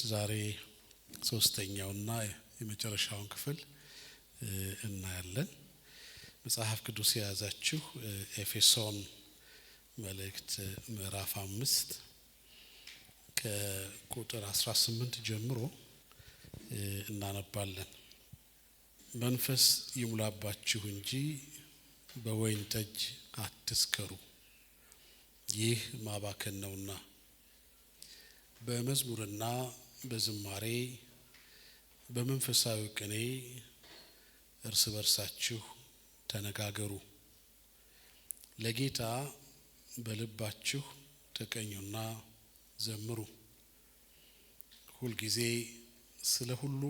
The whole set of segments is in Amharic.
ዛሬ ሶስተኛውና የመጨረሻውን ክፍል እናያለን። መጽሐፍ ቅዱስ የያዛችሁ ኤፌሶን መልእክት ምዕራፍ 5 ከቁጥር 18 ጀምሮ እናነባለን። መንፈስ ይሙላባችሁ እንጂ በወይን ጠጅ አትስከሩ፣ ይህ ማባከን ነውና። በመዝሙርና በዝማሬ በመንፈሳዊ ቅኔ እርስ በርሳችሁ ተነጋገሩ፣ ለጌታ በልባችሁ ተቀኙና ዘምሩ። ሁልጊዜ ስለ ሁሉ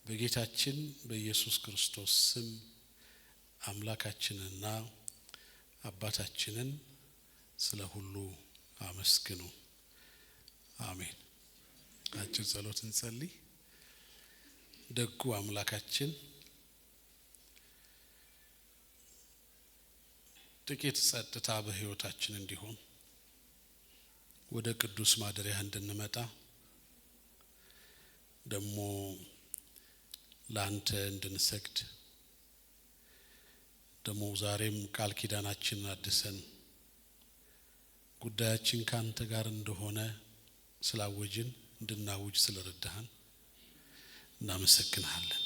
በጌታችን በኢየሱስ ክርስቶስ ስም አምላካችንና አባታችንን ስለ ሁሉ አመስግኑ። አሜን። አጭር ጸሎት እንጸልይ። ደጉ አምላካችን ጥቂት ጸጥታ በሕይወታችን እንዲሆን ወደ ቅዱስ ማደሪያ እንድንመጣ ደግሞ ላንተ እንድንሰግድ ደግሞ ዛሬም ቃል ኪዳናችንን አድሰን ጉዳያችን ካንተ ጋር እንደሆነ ስላወጅን እንድናውጅ ስለረዳህን እናመሰግንሃለን።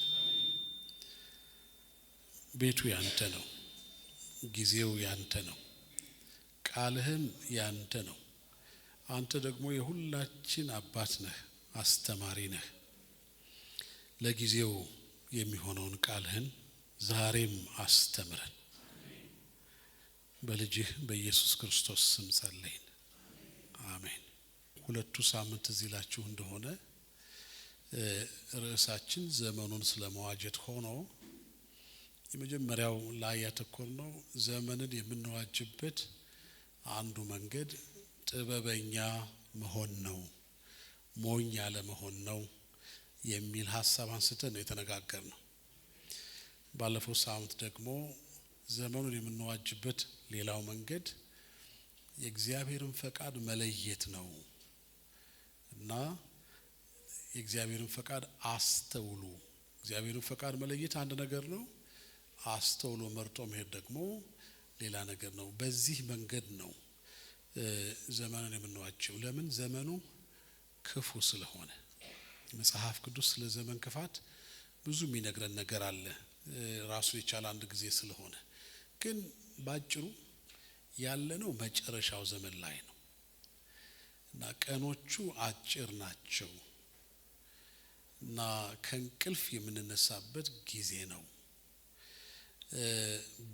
ቤቱ ያንተ ነው፣ ጊዜው ያንተ ነው፣ ቃልህም ያንተ ነው። አንተ ደግሞ የሁላችን አባት ነህ፣ አስተማሪ ነህ። ለጊዜው የሚሆነውን ቃልህን ዛሬም አስተምረን። በልጅህ በኢየሱስ ክርስቶስ ስም ጸለይን፣ አሜን። ሁለቱ ሳምንት እዚህ ላችሁ እንደሆነ ርዕሳችን ዘመኑን ስለመዋጀት ሆኖ የመጀመሪያው ላይ ያተኮርነው ዘመንን የምንዋጅበት አንዱ መንገድ ጥበበኛ መሆን ነው፣ ሞኝ ያለ መሆን ነው የሚል ሀሳብ አንስተን ነው የተነጋገርነው። ባለፈው ሳምንት ደግሞ ዘመኑን የምንዋጅበት ሌላው መንገድ የእግዚአብሔርን ፈቃድ መለየት ነው እና የእግዚአብሔርን ፈቃድ አስተውሉ። እግዚአብሔርን ፈቃድ መለየት አንድ ነገር ነው፣ አስተውሎ መርጦ መሄድ ደግሞ ሌላ ነገር ነው። በዚህ መንገድ ነው ዘመኑን የምንዋጀው። ለምን? ዘመኑ ክፉ ስለሆነ። መጽሐፍ ቅዱስ ስለ ዘመን ክፋት ብዙ የሚነግረን ነገር አለ፣ ራሱን የቻለ አንድ ጊዜ ስለሆነ። ግን ባጭሩ ያለነው መጨረሻው ዘመን ላይ ነው እና ቀኖቹ አጭር ናቸው እና ከእንቅልፍ የምንነሳበት ጊዜ ነው፣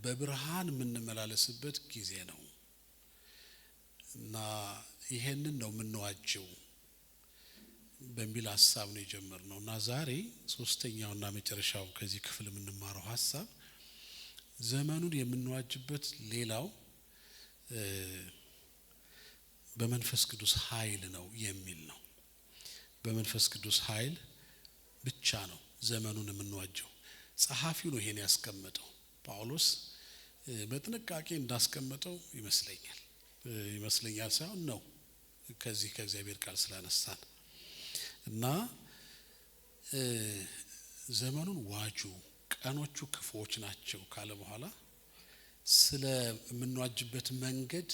በብርሃን የምንመላለስበት ጊዜ ነው እና ይሄንን ነው የምንዋጀው በሚል ሀሳብ ነው የጀመርነው እና ዛሬ ሶስተኛውና መጨረሻው ከዚህ ክፍል የምንማረው ሀሳብ ዘመኑን የምንዋጅበት ሌላው በመንፈስ ቅዱስ ኃይል ነው የሚል ነው። በመንፈስ ቅዱስ ኃይል ብቻ ነው ዘመኑን የምንዋጀው። ጸሐፊው ነው ይሄን ያስቀመጠው። ጳውሎስ በጥንቃቄ እንዳስቀመጠው ይመስለኛል ሳይሆን ነው ከዚህ ከእግዚአብሔር ቃል ስላነሳን እና ዘመኑን ዋጁ፣ ቀኖቹ ክፉዎች ናቸው ካለ በኋላ ስለ የምንዋጅበት መንገድ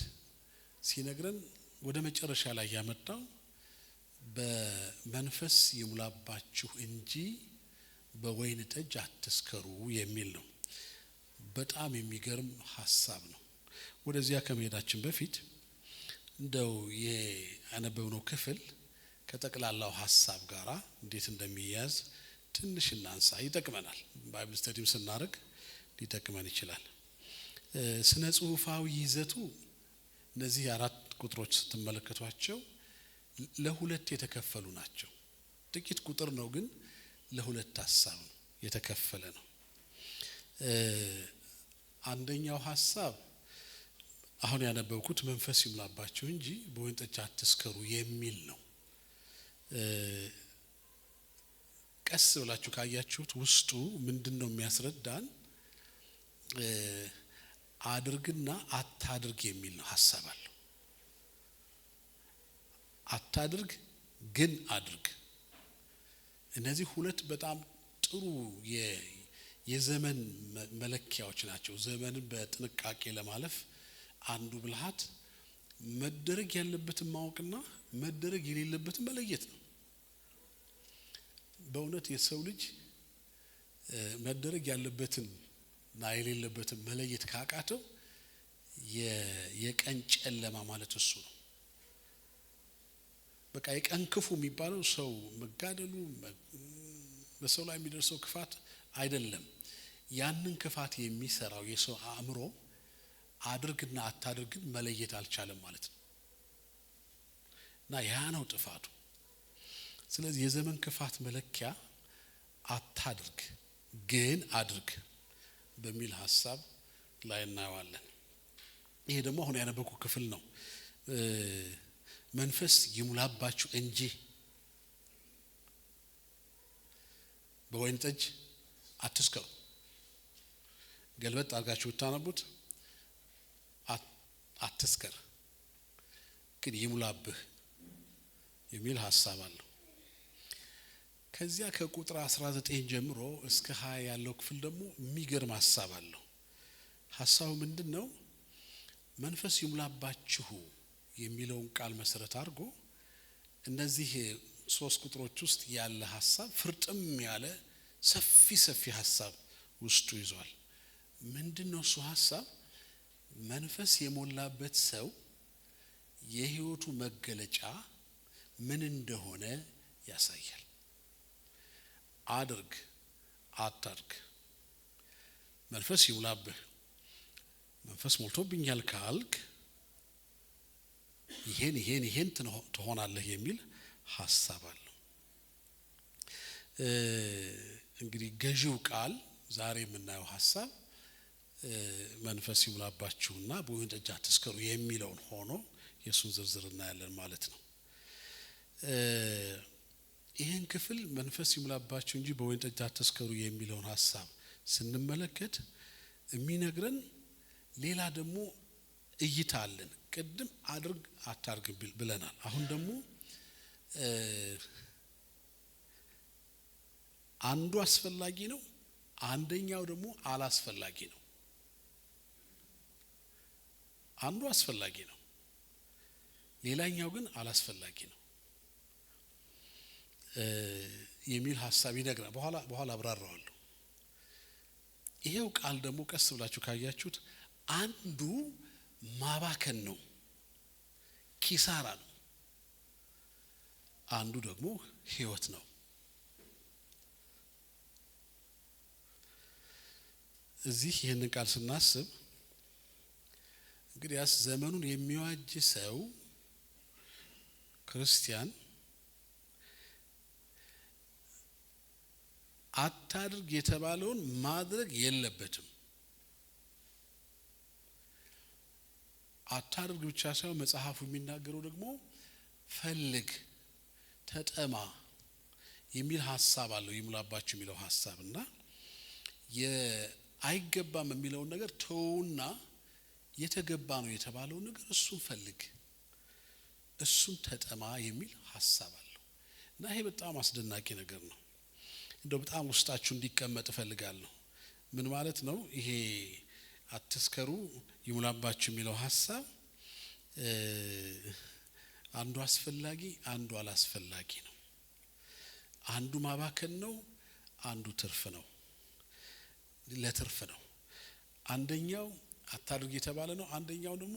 ሲነግረን ወደ መጨረሻ ላይ ያመጣው በመንፈስ ይሙላባችሁ እንጂ በወይን ጠጅ አትስከሩ የሚል ነው። በጣም የሚገርም ሀሳብ ነው። ወደዚያ ከመሄዳችን በፊት እንደው ያነበብነው ክፍል ከጠቅላላው ሀሳብ ጋራ እንዴት እንደሚያዝ ትንሽ እናንሳ፣ ይጠቅመናል። ባይብል ስተዲም ስናደርግ ሊጠቅመን ይችላል። ስነ ጽሁፋዊ ይዘቱ እነዚህ አራት ቁጥሮች ስትመለከቷቸው ለሁለት የተከፈሉ ናቸው። ጥቂት ቁጥር ነው ግን ለሁለት ሀሳብ ነው የተከፈለ ነው። አንደኛው ሀሳብ አሁን ያነበብኩት መንፈስ ይሙላባችሁ እንጂ በወይን ጠጅ አትስከሩ የሚል ነው። ቀስ ብላችሁ ካያችሁት ውስጡ ምንድነው የሚያስረዳን? አድርግና አታድርግ የሚል ነው ሀሳብ አለው። አታድርግ ግን አድርግ። እነዚህ ሁለት በጣም ጥሩ የዘመን መለኪያዎች ናቸው። ዘመንን በጥንቃቄ ለማለፍ አንዱ ብልሃት መደረግ ያለበትን ማወቅና መደረግ የሌለበትን መለየት ነው። በእውነት የሰው ልጅ መደረግ ያለበትን እና የሌለበትን መለየት ካቃተው የቀን ጨለማ ማለት እሱ ነው። በቃ የቀን ክፉ የሚባለው ሰው መጋደሉ፣ በሰው ላይ የሚደርሰው ክፋት አይደለም። ያንን ክፋት የሚሰራው የሰው አእምሮ አድርግና አታድርግን መለየት አልቻለም ማለት ነው። እና ያ ነው ጥፋቱ። ስለዚህ የዘመን ክፋት መለኪያ አታድርግ ግን አድርግ በሚል ሐሳብ ላይ እናየዋለን። ይሄ ደግሞ አሁን ያነበብኩ ክፍል ነው። መንፈስ ይሙላባችሁ እንጂ በወይን ጠጅ አትስከሩ። ገልበጥ አድርጋችሁ ብታነቡት አትስከር ግን ይሙላብህ የሚል ሐሳብ አለው። ከዚያ ከቁጥር 19 ጀምሮ እስከ 20 ያለው ክፍል ደግሞ የሚገርም ሐሳብ አለው። ሐሳቡ ምንድነው? መንፈስ ይሙላባችሁ የሚለውን ቃል መሰረት አድርጎ እነዚህ 3 ቁጥሮች ውስጥ ያለ ሐሳብ ፍርጥም ያለ ሰፊ ሐሳብ ውስጡ ይዟል። ምንድነው እሱ ሐሳብ? መንፈስ የሞላበት ሰው የህይወቱ መገለጫ ምን እንደሆነ ያሳያል። አድርግ አታድርግ። መንፈስ ይሙላብህ። መንፈስ ሞልቶብኛል ካልክ ይሄን ትሆናለህ የሚል ሐሳብ አለው። እንግዲህ ገዢው ቃል ዛሬ የምናየው ሐሳብ መንፈስ ይሙላባችሁና በወይን ጠጅ አትስከሩ የሚለውን ሆኖ የሱን ዝርዝር እናያለን ማለት ነው። ይሄን ክፍል መንፈስ ይሙላባችሁ እንጂ በወይን ጠጅ አትስከሩ የሚለውን ሐሳብ ስንመለከት የሚነግረን ሌላ ደግሞ እይታ አለን። ቅድም አድርግ አታርግ ብለናል። አሁን ደግሞ አንዱ አስፈላጊ ነው፣ አንደኛው ደግሞ አላስፈላጊ ነው። አንዱ አስፈላጊ ነው፣ ሌላኛው ግን አላስፈላጊ ነው የሚል ሐሳብ ይነግራል። በኋላ አብራራዋለሁ። ይሄው ቃል ደግሞ ቀስ ብላችሁ ካያችሁት አንዱ ማባከን ነው፣ ኪሳራ ነው፣ አንዱ ደግሞ ህይወት ነው። እዚህ ይህንን ቃል ስናስብ እንግዲህ ዘመኑን የሚዋጅ ሰው ክርስቲያን አታድርግ የተባለውን ማድረግ የለበትም። አታድርግ ብቻ ሳይሆን መጽሐፉ የሚናገረው ደግሞ ፈልግ፣ ተጠማ የሚል ሐሳብ አለው። ይሙላባችሁ የሚለው ሐሳብና አይገባም የሚለውን ነገር ተውና የተገባ ነው የተባለው ነገር እሱን ፈልግ፣ እሱን ተጠማ የሚል ሐሳብ አለው። እና ይሄ በጣም አስደናቂ ነገር ነው። እንደው በጣም ውስጣችሁ እንዲቀመጥ እፈልጋለሁ። ምን ማለት ነው ይሄ አትስከሩ ይሙላባችሁ የሚለው ሐሳብ? አንዱ አስፈላጊ አንዱ አላስፈላጊ ነው። አንዱ ማባከን ነው፣ አንዱ ትርፍ ነው፣ ለትርፍ ነው። አንደኛው አታድርግ የተባለ ነው፣ አንደኛው ደግሞ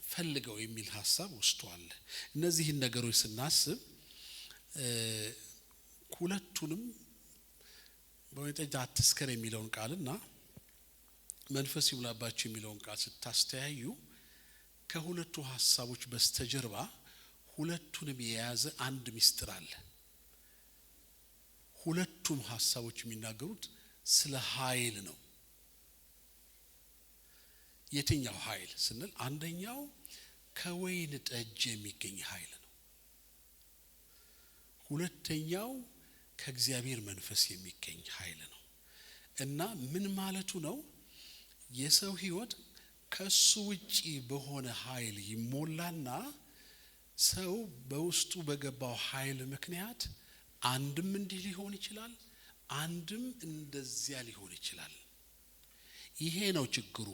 ፈልገው የሚል ሐሳብ ውስጡ አለ። እነዚህን ነገሮች ስናስብ ሁለቱንም በወይን ጠጅ አትስከር የሚለውን ቃልና መንፈስ ይሙላባችሁ የሚለውን ቃል ስታስተያዩ ከሁለቱ ሐሳቦች በስተጀርባ ሁለቱንም የያዘ አንድ ምስጢር አለ። ሁለቱም ሐሳቦች የሚናገሩት ስለ ኃይል ነው። የትኛው ኃይል ስንል አንደኛው ከወይን ጠጅ የሚገኝ ኃይል ነው። ሁለተኛው ከእግዚአብሔር መንፈስ የሚገኝ ኃይል ነው። እና ምን ማለቱ ነው? የሰው ህይወት ከሱ ውጪ በሆነ ኃይል ይሞላና ሰው በውስጡ በገባው ኃይል ምክንያት አንድም እንዲህ ሊሆን ይችላል፣ አንድም እንደዚያ ሊሆን ይችላል። ይሄ ነው ችግሩ።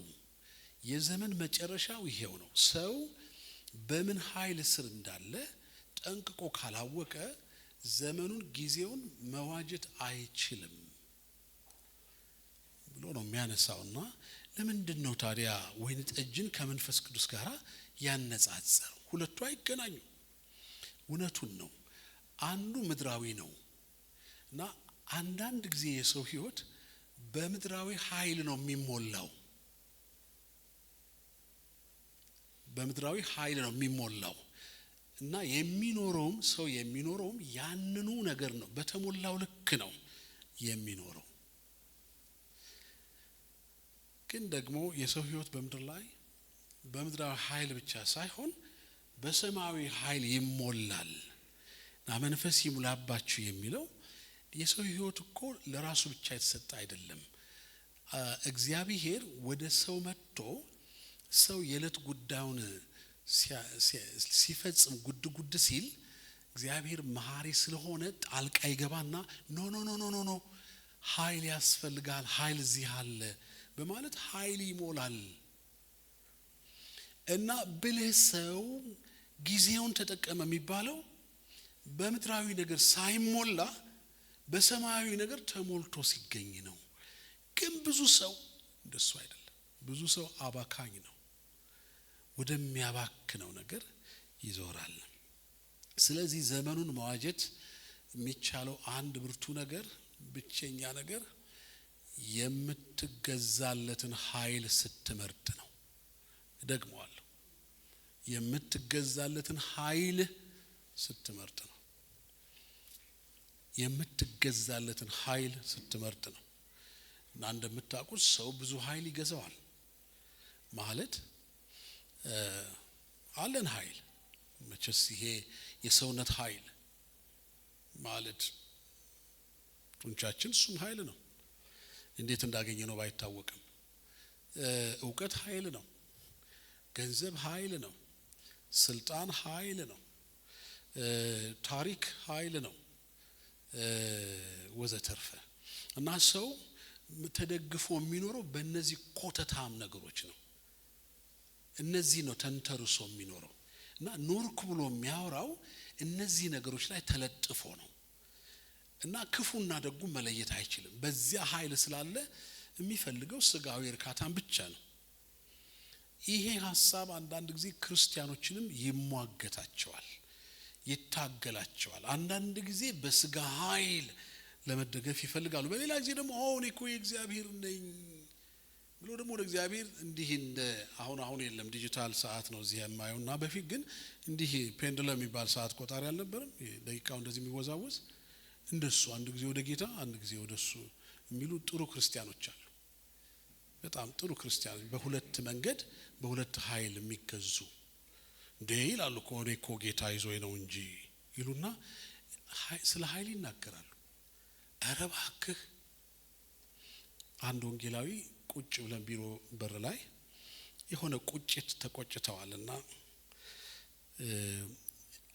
የዘመን መጨረሻው ይሄው ነው። ሰው በምን ኃይል ስር እንዳለ ጠንቅቆ ካላወቀ ዘመኑን ጊዜውን መዋጀት አይችልም ብሎ ነው የሚያነሳውና ለምንድን ነው ታዲያ ወይን ጠጅን ከመንፈስ ቅዱስ ጋር ያነጻጸረው? ሁለቱ አይገናኙ። እውነቱን ነው። አንዱ ምድራዊ ነው እና አንዳንድ ጊዜ የሰው ህይወት በምድራዊ ኃይል ነው የሚሞላው። በምድራዊ ኃይል ነው የሚሞላው እና የሚኖረውም ሰው የሚኖረውም ያንኑ ነገር ነው። በተሞላው ልክ ነው የሚኖረው። ግን ደግሞ የሰው ህይወት በምድር ላይ በምድራዊ ኃይል ብቻ ሳይሆን በሰማያዊ ኃይል ይሞላል። እና መንፈስ ይሙላባችሁ የሚለው የሰው ህይወት እኮ ለራሱ ብቻ የተሰጠ አይደለም። እግዚአብሔር ወደ ሰው መጥቶ ሰው የዕለት ጉዳዩን ሲፈጽም ጉድ ሲል እግዚአብሔር መሐሪ ስለሆነ ጣልቃ ይገባና ኖ ኖ ኖ ኖ ኖ ኃይል ያስፈልጋል፣ ኃይል እዚህ አለ በማለት ኃይል ይሞላል። እና ብልህ ሰው ጊዜውን ተጠቀመ የሚባለው በምድራዊ ነገር ሳይሞላ በሰማያዊ ነገር ተሞልቶ ሲገኝ ነው። ግን ብዙ ሰው እንደሱ አይደለም። ብዙ ሰው አባካኝ ነው። ወደሚያባክነው ነገር ይዞራል። ስለዚህ ዘመኑን መዋጀት የሚቻለው አንድ ብርቱ ነገር፣ ብቸኛ ነገር የምትገዛለትን ኃይል ስትመርጥ ነው። ደግሞዋለሁ፣ የምትገዛለትን ኃይል ስትመርጥ ነው። የምትገዛለትን ኃይል ስትመርጥ ነው። እና እንደምታውቁት ሰው ብዙ ኃይል ይገዛዋል ማለት አለን ኃይል መቼስ ይሄ የሰውነት ኃይል ማለት ጡንቻችን እሱም ኃይል ነው። እንዴት እንዳገኘ ነው ባይታወቅም ዕውቀት ኃይል ነው። ገንዘብ ኃይል ነው። ስልጣን ኃይል ነው። ታሪክ ኃይል ነው ወዘተርፈ። እና ሰው ተደግፎ የሚኖረው በእነዚህ ኮተታም ነገሮች ነው። እነዚህ ነው ተንተርሶ የሚኖረው እና ኖርኩ ብሎ የሚያወራው እነዚህ ነገሮች ላይ ተለጥፎ ነው። እና ክፉና ደጉ መለየት አይችልም። በዚያ ኃይል ስላለ የሚፈልገው ስጋዊ እርካታን ብቻ ነው። ይሄ ሐሳብ አንዳንድ ጊዜ ክርስቲያኖችንም ይሟገታቸዋል፣ ይታገላቸዋል። አንዳንድ ጊዜ በስጋ ኃይል ለመደገፍ ይፈልጋሉ። በሌላ ጊዜ ደግሞ እኔ እኮ የእግዚአብሔር ነኝ ብሎ ደግሞ ለእግዚአብሔር እንዲህ እንደ አሁን የለም ዲጂታል ሰዓት ነው እዚህ የማየውና በፊት ግን እንዲህ ፔንዱለም የሚባል ሰዓት ቆጣሪ አልነበረም። ደቂቃው እንደዚህ የሚወዛወዝ እንደሱ አንድ ጊዜ ወደ ጌታ አንድ ጊዜ ወደሱ የሚሉ ጥሩ ክርስቲያኖች አሉ። በጣም ጥሩ ክርስቲያኖች በሁለት መንገድ በሁለት ኃይል የሚገዙ እንዴ ይላሉ እኮ ጌታ ይዞኝ ነው እንጂ ይሉና ስለ ኃይል ይናገራሉ። ኧረ እባክህ አንድ ወንጌላዊ ቁጭ ብለን ቢሮ በር ላይ የሆነ ቁጭት ተቆጭተዋልና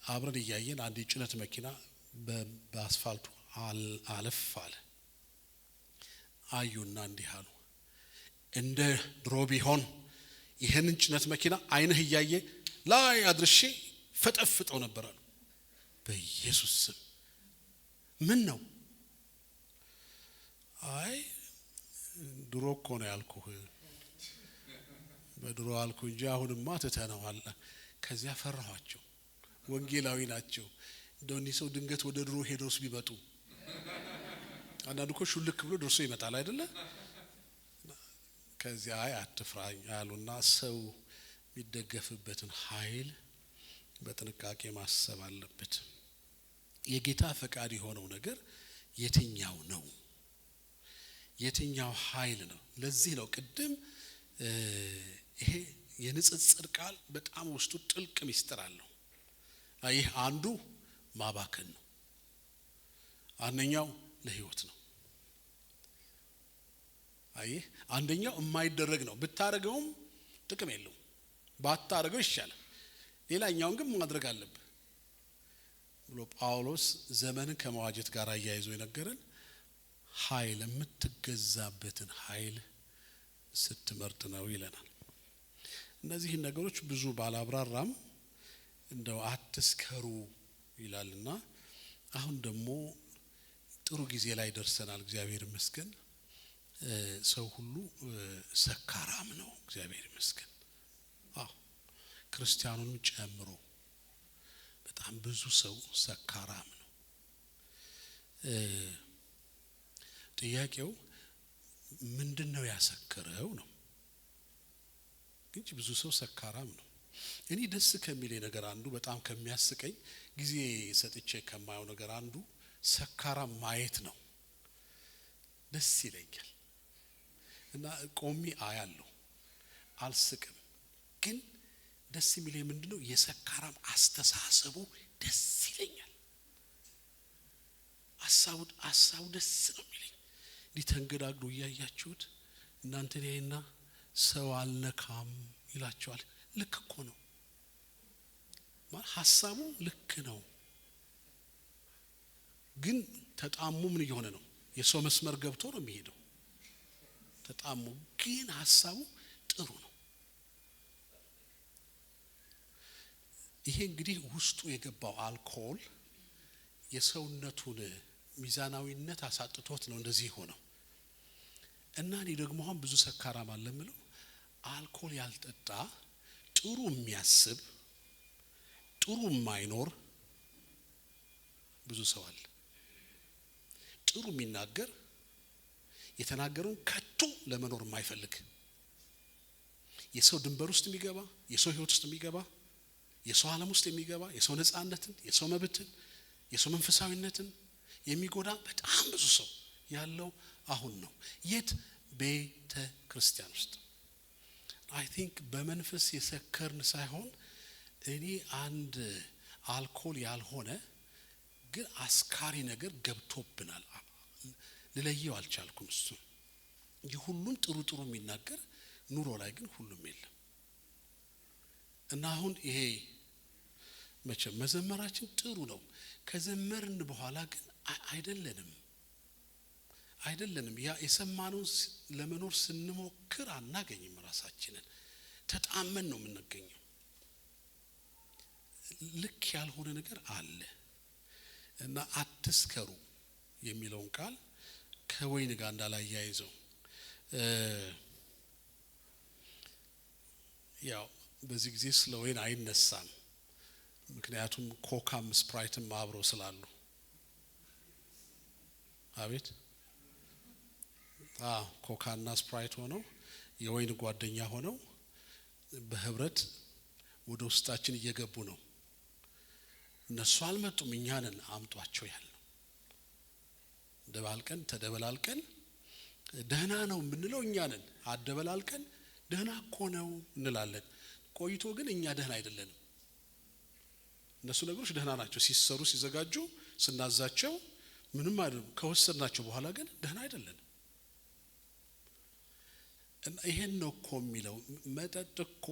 አብረን እያየን አንድ የጭነት መኪና በአስፋልቱ አለፍ አለ። አዩና እንዲህ አሉ፣ እንደ ድሮ ቢሆን ይሄንን ጭነት መኪና አይንህ እያየ ላይ አድርሼ ፈጠፍጠው ነበር አሉ። በኢየሱስ ስም ምን ነው? አይ ድሮ እኮ ነው ያልኩህ፣ በድሮ አልኩ እንጂ አሁንማ ትተነዋል። ከዚያ ፈራኋቸው። ወንጌላዊ ናቸው። እንደው ሰው ድንገት ወደ ድሮ ሄዶስ ቢመጡ አንዳንዱ እኮ ሹልክ ብሎ ደርሶ ይመጣል አይደለ? ከዚያ አትፍራኝ አሉና ሰው የሚደገፍበትን ኃይል በጥንቃቄ ማሰብ አለበት። የጌታ ፈቃድ የሆነው ነገር የትኛው ነው? የትኛው ኃይል ነው? ለዚህ ነው ቅድም ይሄ የንጽጽር ቃል በጣም ውስጡ ጥልቅ ሚስጥር አለው። ይህ አንዱ ማባከን ነው፣ አንደኛው ለህይወት ነው። አይ አንደኛው የማይደረግ ነው፣ ብታረገውም ጥቅም የለውም፣ ባታረገው ይሻላል። ሌላኛውን ግን ማድረግ አለብህ። ብሎ ጳውሎስ ዘመንን ከመዋጀት ጋር አያይዞ የነገረን ኃይል የምትገዛበትን ኃይል ስትመርጥ ነው ይለናል። እነዚህ ነገሮች ብዙ ባላብራራም እንደው አትስከሩ ይላልና አሁን ደግሞ ጥሩ ጊዜ ላይ ደርሰናል። እግዚአብሔር ይመስገን። ሰው ሁሉ ሰካራም ነው። እግዚአብሔር ይመስገን። ክርስቲያኑን ጨምሮ በጣም ብዙ ሰው ሰካራም ነው። ጥያቄው ምንድነው ያሰከረው ነው እንጂ ብዙ ሰው ሰካራም ነው። እኔ ደስ ከሚለኝ ነገር አንዱ በጣም ከሚያስቀኝ ጊዜ ሰጥቼ ከማየው ነገር አንዱ ሰካራም ማየት ነው። ደስ ይለኛል እና ቆሜ አያለሁ፣ አልስቅም። ግን ደስ የሚለኝ ምንድነው የሰካራም አስተሳሰቡ ደስ ይለኛል። አሳው ደስ ነው የሚለኝ። ሊተንገዳግዱ እያያችሁት እናንተ ነይና ሰው አልነካም ይላችኋል። ልክ እኮ ነው ማለት ሐሳቡ ልክ ነው። ግን ተጣሙ ምን እየሆነ ነው? የሰው መስመር ገብቶ ነው የሚሄደው። ተጣሙ ግን ሐሳቡ ጥሩ ነው። ይሄ እንግዲህ ውስጡ የገባው አልኮል የሰውነቱን ሚዛናዊነት አሳጥቶት ነው እንደዚህ ሆነው። እና እኔ ደግሞ አሁን ብዙ ሰካራም አለ የምለው አልኮል ያልጠጣ ጥሩ የሚያስብ ጥሩ የማይኖር ብዙ ሰው አለ። ጥሩ የሚናገር የተናገረውን ከቶ ለመኖር የማይፈልግ የሰው ድንበር ውስጥ የሚገባ የሰው ህይወት ውስጥ የሚገባ የሰው ዓለም ውስጥ የሚገባ የሰው ነፃነትን የሰው መብትን የሰው መንፈሳዊነትን የሚጎዳ በጣም ብዙ ሰው ያለው አሁን ነው። የት? ቤተ ክርስቲያን ውስጥ። አይ ቲንክ በመንፈስ የሰከርን ሳይሆን እኔ አንድ አልኮል ያልሆነ ግን አስካሪ ነገር ገብቶብናል። ልለየው አልቻልኩም። እሱ ሁሉም ጥሩ የሚናገር ኑሮ ላይ ግን ሁሉም የለም። እና አሁን ይሄ መቼም መዘመራችን ጥሩ ነው። ከዘመርን በኋላ ግን አይደለንም ያ የሰማነውን ለመኖር ስንሞክር አናገኝም። ራሳችንን ተጣመን ነው የምንገኘው። ልክ ያልሆነ ነገር አለ። እና አትስከሩ የሚለውን ቃል ከወይን ጋር እንዳላያይዘው ያው በዚህ ጊዜ ስለ ወይን አይነሳም። ምክንያቱም ኮካም ስፕራይትም አብሮ ስላሉ። አቤት ኮካና ስፕራይት ሆነው የወይን ጓደኛ ሆነው በህብረት ወደ ውስጣችን እየገቡ ነው። እነሱ አልመጡም፣ እኛ ነን አምጧቸው ያልነው። ተደበላልቀን ደህና ነው የምንለው እኛ ነን። አደበላልቀን ደህና እኮ ነው እንላለን። ቆይቶ ግን እኛ ደህና አይደለንም። እነሱ ነገሮች ደህና ናቸው ሲሰሩ ሲዘጋጁ ስናዛቸው ምንም አይደለም። ከወሰድናቸው በኋላ ግን ደህና አይደለንም። እና ይሄን ነው እኮ የሚለው መጠጥ እኮ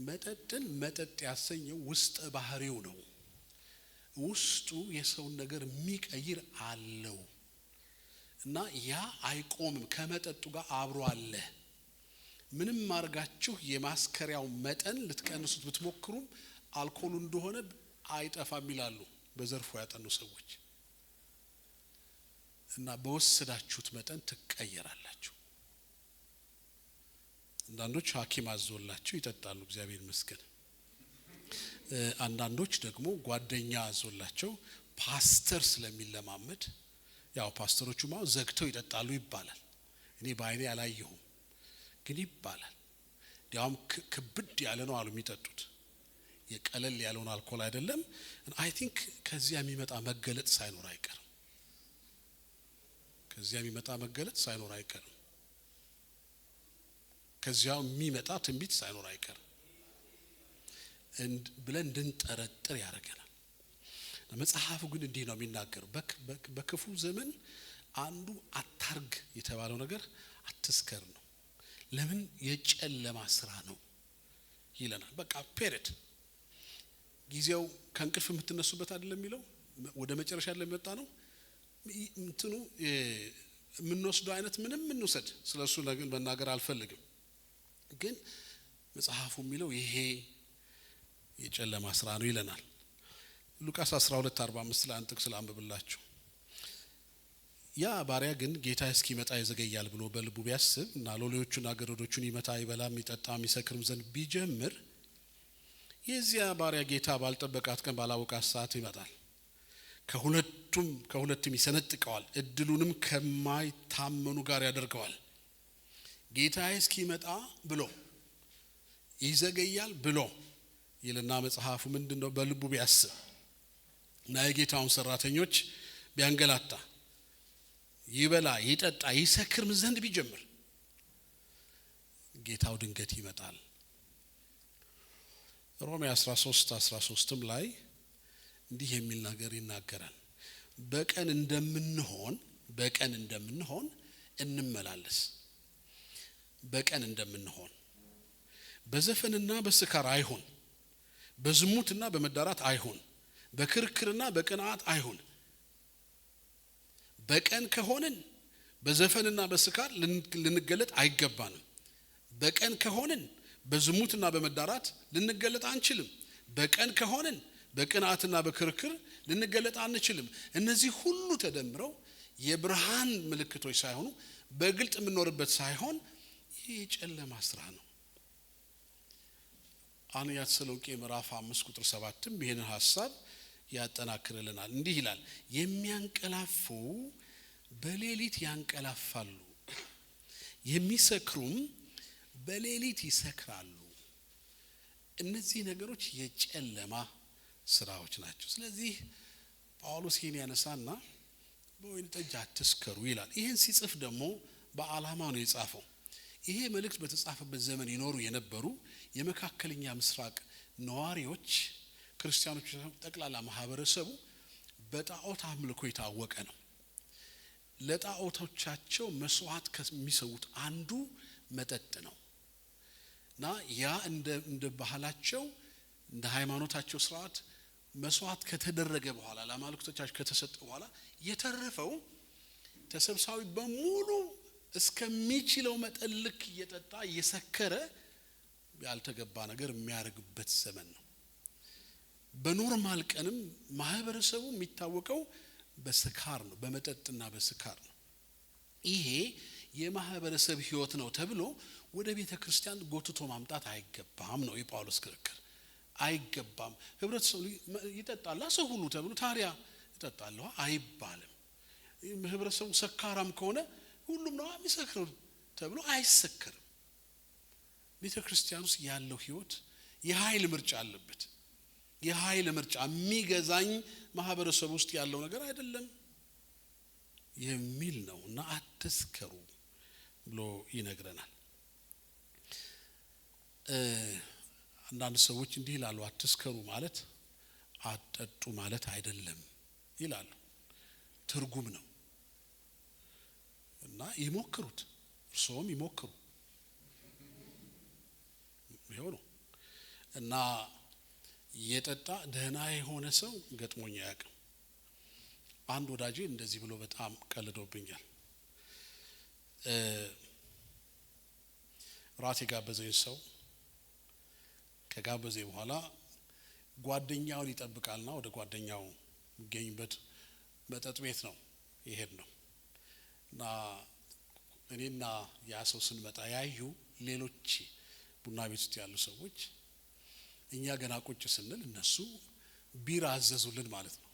መጠጥን መጠጥ ያሰኘው ውስጥ ባህሪው ነው። ውስጡ የሰውን ነገር የሚቀይር አለው። እና ያ አይቆምም፣ ከመጠጡ ጋር አብሮ አለ። ምንም ማርጋችሁ የማስከሪያው መጠን ልትቀንሱት ብትሞክሩም አልኮሉ እንደሆነ አይጠፋም ይላሉ በዘርፉ ያጠኑ ሰዎች። እና በወሰዳችሁት መጠን ትቀየራላችሁ። አንዳንዶች ሐኪም አዞላቸው ይጠጣሉ፣ እግዚአብሔር ይመስገን። አንዳንዶች ደግሞ ጓደኛ አዞላቸው ፓስተር ስለሚለማመድ ያው ፓስተሮቹ ማለት ዘግተው ይጠጣሉ ይባላል። እኔ ባይኔ አላየሁም ግን ይባላል። ያውም ክብድ ያለ ነው አሉ የሚጠጡት፣ የቀለል ያለውን አልኮል አይደለም። አይ ቲንክ ከዚያ የሚመጣ መገለጥ ሳይኖር አይቀርም። ከዚያ የሚመጣ ትንቢት ሳይኖር አይቀርም ብለን እንድንጠረጥር ያደርገናል። መጽሐፉ ግን እንዲህ ነው የሚናገረው። በክፉ ዘመን አንዱ አታርግ የተባለው ነገር አትስከር ነው። ለምን? የጨለማ ስራ ነው ይለናል። በቃ ፔሬድ ጊዜው ከእንቅልፍ የምትነሱበት አይደለም የሚለው ወደ መጨረሻ ላይ መጣ ነው እንትኑ የምንወስደው አይነት ምንም እንውሰድ ስለሱ ነገር መናገር አልፈልግም ግን መጽሐፉ የሚለው ይሄ የጨለማ ስራ ነው ይለናል ሉቃስ 12:45 ላይ አንድ ጥቅስ ላንብብላችሁ ያ ባሪያ ግን ጌታ እስኪመጣ ይዘገያል ብሎ በልቡ ቢያስብ እና ሎሌዎቹና ገረዶቹን ይመታ ይበላም ይጠጣም ይሰክርም ዘንድ ቢጀምር የዚያ ባሪያ ጌታ ባልጠበቃት ቀን ባላወቃት ሰዓት ይመጣል ከሁለቱም ይሰነጥቀዋል እድሉንም ከማይታመኑ ጋር ያደርገዋል ጌታ እስኪመጣ ብሎ ይዘገያል ብሎ ይልና መጽሐፉ ምንድነው በልቡ ቢያስብ እና የጌታውን ሰራተኞች ቢያንገላታ ይበላ ይጠጣ ይሰክርም ዘንድ ቢጀምር ጌታው ድንገት ይመጣል ሮሜ 13:13 ላይ እንዲህ የሚል ነገር ይናገራል በቀን እንደምንሆን እንመላለስ በቀን እንደምንሆን በዘፈንና በስካር አይሁን በዝሙትና በመዳራት አይሁን በክርክርና በቅንዓት አይሁን በቀን ከሆነን በዘፈንና በስካር ልንገለጥ አይገባንም በቀን ከሆነን በዝሙትና በመዳራት ልንገለጥ አንችልም በቀን ከሆነን በቅንዓትና በክርክር ልንገለጥ አንችልም እነዚህ ሁሉ ተደምረው የብርሃን ምልክቶች ሳይሆኑ በግልጥ የምንኖርበት ሳይሆን የጨለማ ስራ ነው አንያ ተሰሎንቄ ምዕራፍ 5:7 ይሄን ሐሳብ ያጠናክርልናል እንዲህ ይላል የሚያንቀላፉ በሌሊት ያንቀላፋሉ የሚሰክሩም በሌሊት ይሰክራሉ እነዚህ ነገሮች የጨለማ ስራዎች ናቸው ስለዚህ ጳውሎስ ይሄን ያነሳና በወይን ጠጅ አትስከሩ ይላል ይሄን ሲጽፍ ደግሞ በአላማ ነው የጻፈው ይሄ መልእክት በተጻፈበት ዘመን ይኖሩ የነበሩ የመካከለኛ ምስራቅ ነዋሪዎች ክርስቲያኖች ጠቅላላ ማህበረሰቡ በጣዖት አምልኮ የታወቀ ነው ለጣዖቶቻቸው መስዋዕት ከሚሰውት አንዱ መጠጥ ነው እና ያ እንደ ባህላቸው እንደ ሃይማኖታቸው ስርዓት መስዋዕት ከተደረገ በኋላ ለማለክቶቻቸው ከተሰጠ በኋላ የተረፈው ተሰብሳቢ በሙሉ እስከሚችለው መጠን ልክ እየጠጣ እየሰከረ ያልተገባ ነገር የሚያርግበት ዘመን ነው በኖርማል ቀንም ማህበረሰቡ የሚታወቀው በስካር ነው በመጠጥና በስካር ነው ይሄ የማህበረሰብ ህይወት ነው ተብሎ ወደ ቤተ ክርስቲያን ጎትቶ ማምጣት አይገባም ነው የጳውሎስ ክርክር አይገባም ህብረተሰቡ ይጠጣል ሰው ሁሉ ተብሎ ታዲያ ይጠጣል አይባልም ህብረተሰቡ ሰካራም ከሆነ ሁሉም ነው የሚሰክረው ተብሎ አይሰከርም ቤተ ክርስቲያን ውስጥ ያለው ህይወት የኃይል ምርጫ አለበት የኃይል ምርጫ የሚገዛኝ ማህበረሰብ ውስጥ ያለው ነገር አይደለም የሚል ነውና አትስከሩ ብሎ ይነግረናል አንዳንድ ሰዎች እንዲህ ይላሉ አትስከሩ ማለት አትጠጡ ማለት አይደለም ይላሉ ትርጉም ነው እና ይሞክሩት እርሶም ይሞክሩ ይሄው ነው እና የጠጣ ደህና የሆነ ሰው ገጥሞኝ ያውቃል አንድ ወዳጄ እንደዚህ ብሎ በጣም ቀልዶብኛል ራት የጋበዘኝ ሰው ከጋበዘ በኋላ ጓደኛውን ይጠብቃልና ወደ ጓደኛው የሚገኝበት መጠጥ ቤት ነው ይሄድ ነው እና እኔና ያ ሰው ስንመጣ ያዩ ሌሎች ቡና ቤት ውስጥ ያሉ ሰዎች እኛ ገና ቁጭ ስንል እነሱ ቢራ አዘዙልን ማለት ነው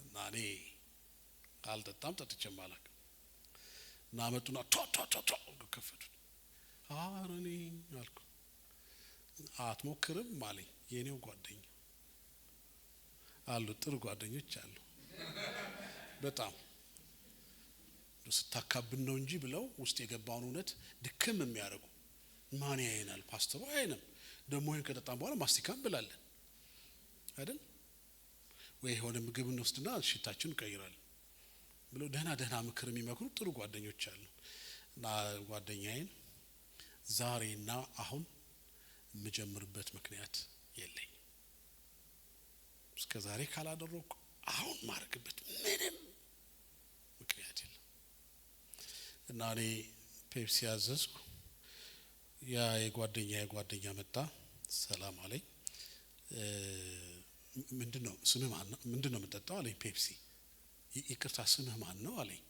እና እኔ አልጠጣም ጠጥቼም አላውቅም እና መጡና ቶቶቶቶ ከፈቱ አረኔ አልኩ አትሞክርም ማለኝ የኔው ጓደኛ አሉ ጥሩ ጓደኞች አሉ በጣም ስታካብን ነው እንጂ ብለው ውስጥ የገባውን እውነት ድክም የሚያደርጉ ማን ያየናል ፓስተሩ አይንም ደሞ ይሄን ከጠጣን በኋላ ማስቲካም ብላለን አይደል ወይ ሆነ ምግብ እንወስድና ሽታችን ቀይራል ብለው ደህና ምክር የሚመክሩ ጥሩ ጓደኞች አሉ እና ጓደኛዬን ዛሬና አሁን የምጀምርበት ምክንያት የለኝ እስከዛሬ ካላደረኩ አሁን ማርክበት ምንም ምክንያት የለም። እና እኔ ፔፕሲ አዘዝኩ። ያ የጓደኛ መጣ። ሰላም አለኝ። ምንድነው ስምህ ማን ነው? ምንድነው የምጠጣው አለኝ። ፔፕሲ። ይቅርታ ስምህ ማን ነው አለኝ።